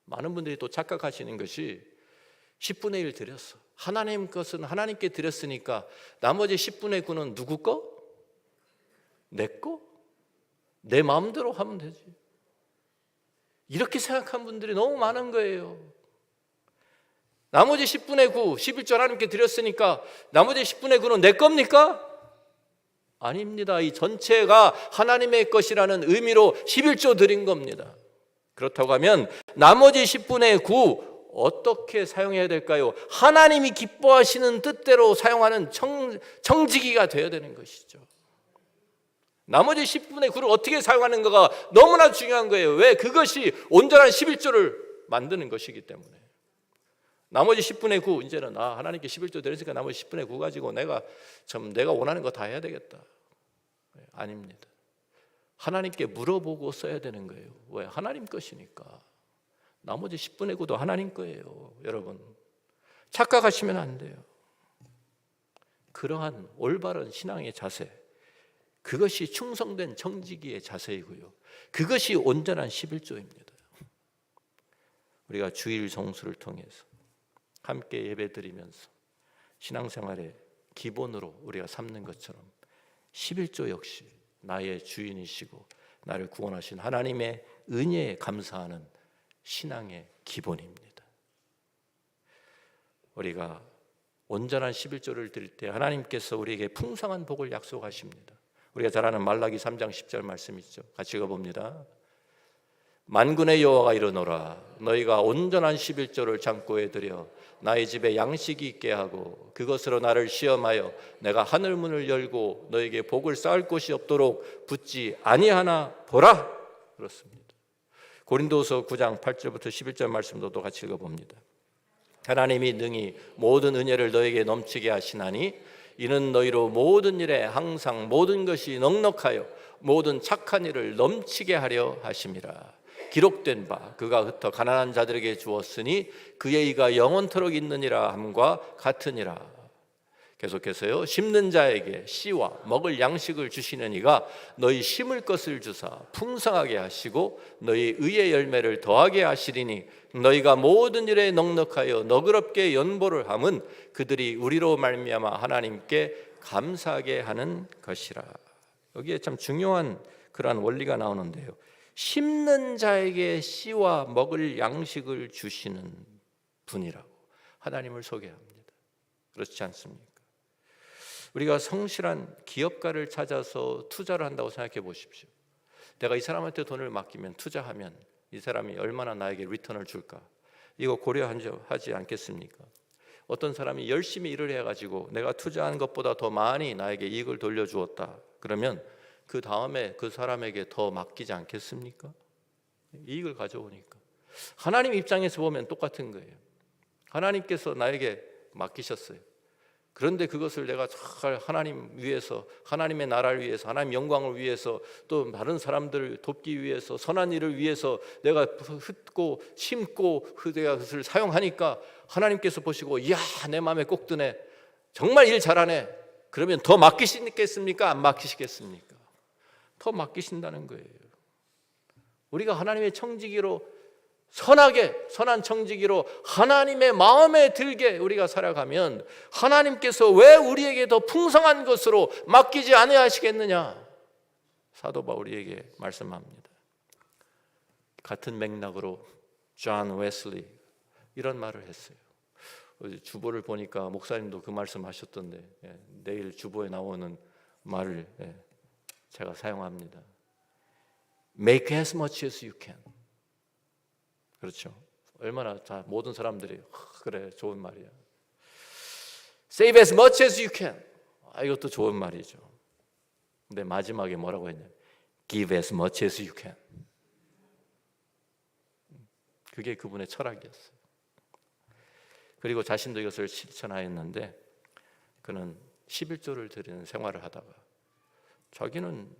많은 분들이 또 착각하시는 것이 10분의 1 드렸어. 하나님 것은 하나님께 드렸으니까 나머지 10분의 9는 누구 거? 내 거? 내 마음대로 하면 되지. 이렇게 생각한 분들이 너무 많은 거예요. 나머지 10분의 9, 11조 하나님께 드렸으니까 나머지 10분의 9는 내 겁니까? 아닙니다. 이 전체가 하나님의 것이라는 의미로 11조 드린 겁니다. 그렇다고 하면 나머지 10분의 9 어떻게 사용해야 될까요? 하나님이 기뻐하시는 뜻대로 사용하는 청지기가 되어야 되는 것이죠. 나머지 10분의 9를 어떻게 사용하는가가 너무나 중요한 거예요. 왜? 그것이 온전한 11조를 만드는 것이기 때문에. 나머지 10분의 9, 이제는 하나님께 11조 드렸으니까 나머지 10분의 9 가지고 내가 원하는 거 다 해야 되겠다. 아닙니다. 하나님께 물어보고 써야 되는 거예요. 왜? 하나님 것이니까. 나머지 10분의 9도 하나님 거예요. 여러분, 착각하시면 안 돼요. 그러한 올바른 신앙의 자세, 그것이 충성된 청지기의 자세이고요, 그것이 온전한 11조입니다. 우리가 주일 성수를 통해서 함께 예배드리면서 신앙생활의 기본으로 우리가 삼는 것처럼 11조 역시 나의 주인이시고 나를 구원하신 하나님의 은혜에 감사하는 신앙의 기본입니다. 우리가 온전한 11조를 드릴 때 하나님께서 우리에게 풍성한 복을 약속하십니다. 우리가 잘 아는 말라기 3장 10절 말씀 있죠. 같이 읽어봅니다. 만군의 여호와가 이르노라, 너희가 온전한 11조를 창고에 들여 나의 집에 양식이 있게 하고 그것으로 나를 시험하여 내가 하늘 문을 열고 너에게 복을 쌓을 곳이 없도록 붙지 아니하나 보라. 그렇습니다. 고린도서 9장 8절부터 11절 말씀도 또 같이 읽어봅니다. 하나님이 능히 모든 은혜를 너에게 넘치게 하시나니 이는 너희로 모든 일에 항상 모든 것이 넉넉하여 모든 착한 일을 넘치게 하려 하심이라. 기록된 바 그가 흩어 가난한 자들에게 주었으니 그의 의가 영원토록 있느니라 함과 같으니라. 계속해서요, 심는 자에게 씨와 먹을 양식을 주시는 이가 너희 심을 것을 주사 풍성하게 하시고 너희 의의 열매를 더하게 하시리니 너희가 모든 일에 넉넉하여 너그럽게 연보를 함은 그들이 우리로 말미암아 하나님께 감사하게 하는 것이라. 여기에 참 중요한 그러한 원리가 나오는데요, 심는 자에게 씨와 먹을 양식을 주시는 분이라고 하나님을 소개합니다. 그렇지 않습니까? 우리가 성실한 기업가를 찾아서 투자를 한다고 생각해 보십시오. 내가 이 사람한테 돈을 맡기면, 투자하면 이 사람이 얼마나 나에게 리턴을 줄까? 이거 고려하지 않겠습니까? 어떤 사람이 열심히 일을 해가지고 내가 투자한 것보다 더 많이 나에게 이익을 돌려주었다. 그러면 그 다음에 그 사람에게 더 맡기지 않겠습니까? 이익을 가져오니까. 하나님 입장에서 보면 똑같은 거예요. 하나님께서 나에게 맡기셨어요. 그런데 그것을 내가 잘 하나님 위해서, 하나님의 나라를 위해서, 하나님 영광을 위해서, 또 다른 사람들을 돕기 위해서, 선한 일을 위해서 내가 흩고 심고 내가 그것을 사용하니까 하나님께서 보시고 이야, 내 마음에 꼭 드네, 정말 일 잘하네. 그러면 더 맡기시겠습니까? 안 맡기시겠습니까? 더 맡기신다는 거예요. 우리가 하나님의 청지기로, 선한 청지기로 하나님의 마음에 들게 우리가 살아가면 하나님께서 왜 우리에게 더 풍성한 것으로 맡기지 아니하시겠느냐, 사도 바울에게 말씀합니다. 같은 맥락으로 존 웨슬리 이런 말을 했어요. 주보를 보니까 목사님도 그 말씀 하셨던데, 내일 주보에 나오는 말을 제가 사용합니다. Make as much as you can. 그렇죠. 얼마나 모든 사람들이 그래, 좋은 말이야. Save as much as you can. 이것도 좋은 말이죠. 근데 마지막에 뭐라고 했냐? Give as much as you can. 그게 그분의 철학이었어요. 그리고 자신도 이것을 실천하였는데 그는 11조를 드리는 생활을 하다가 자기는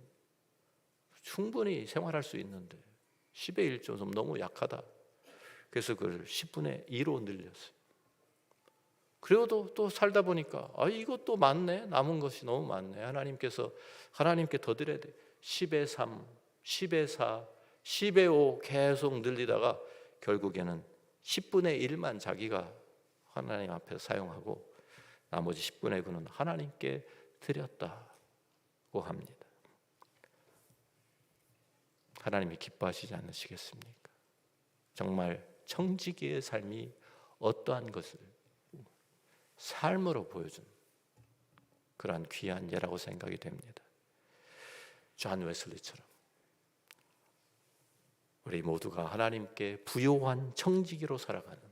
충분히 생활할 수 있는데 10의 1조 좀 너무 약하다. 그래서 그걸 10분의 2로 늘렸어요. 그리고 또 살다 보니까 이것도 많네. 남은 것이 너무 많네. 하나님께 더 드려야 돼. 10의 3, 10의 4, 10의 5 계속 늘리다가 결국에는 10분의 1만 자기가 하나님 앞에 사용하고 나머지 10분의 9는 하나님께 드렸다고 합니다. 하나님이 기뻐하시지 않으시겠습니까? 정말 청지기의 삶이 어떠한 것을 삶으로 보여준 그러한 귀한 예라고 생각이 됩니다. 존 웨슬리처럼 우리 모두가 하나님께 부요한 청지기로 살아가는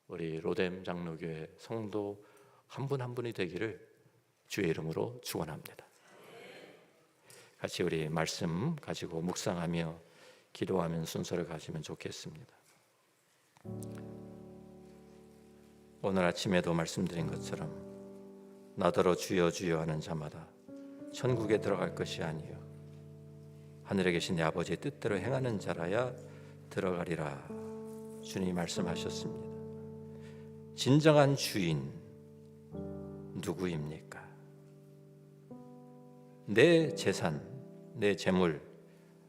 우리 로뎀 장로교회 성도 한 분 한 분이 되기를 주의 이름으로 축원합니다. 같이 우리 말씀 가지고 묵상하며 기도하는 순서를 가지면 좋겠습니다. 오늘 아침에도 말씀드린 것처럼 나더러 주여 주여 하는 자마다 천국에 들어갈 것이 아니요 하늘에 계신 내 아버지의 뜻대로 행하는 자라야 들어가리라. 주님이 말씀하셨습니다. 진정한 주인 누구입니까? 내 재산, 내 재물,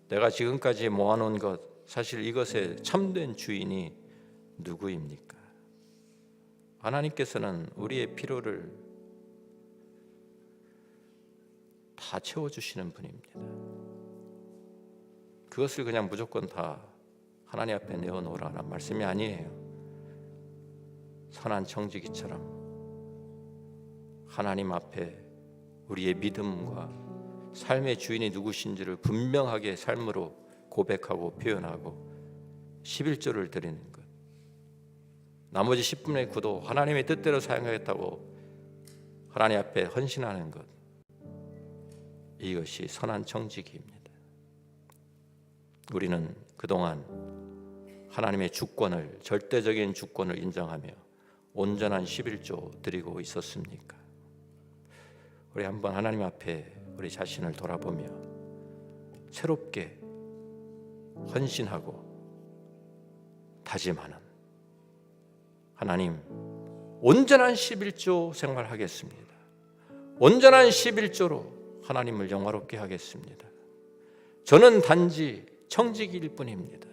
내가 지금까지 모아놓은 것, 사실 이것의 참된 주인이 누구입니까? 하나님께서는 우리의 필요를 다 채워주시는 분입니다. 그것을 그냥 무조건 다 하나님 앞에 내어놓으라는 말씀이 아니에요. 선한 청지기처럼 하나님 앞에 우리의 믿음과 삶의 주인이 누구신지를 분명하게 삶으로 고백하고 표현하고 11조를 드리는 것, 나머지 10분의 9도 하나님의 뜻대로 사용하겠다고 하나님 앞에 헌신하는 것, 이것이 선한 청지기입니다. 우리는 그동안 하나님의 주권을, 절대적인 주권을 인정하며 온전한 11조 드리고 있었습니까? 우리 한번 하나님 앞에 우리 자신을 돌아보며 새롭게 헌신하고 다짐하는, 하나님 온전한 11조 생활하겠습니다. 온전한 11조로 하나님을 영화롭게 하겠습니다. 저는 단지 청지기일 뿐입니다.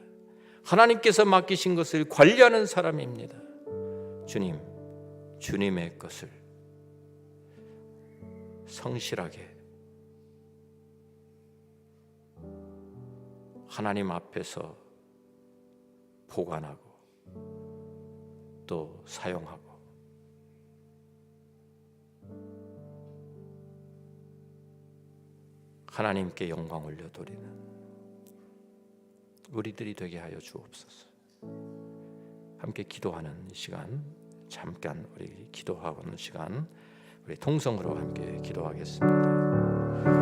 하나님께서 맡기신 것을 관리하는 사람입니다. 주님, 주님의 것을 성실하게 하나님 앞에서 보관하고 또 사용하고 하나님께 영광 올려드리는 우리들이 되게 하여 주옵소서. 함께 기도하는 시간, 잠깐 우리 기도하는 시간, 우리 통성으로 함께 기도하겠습니다.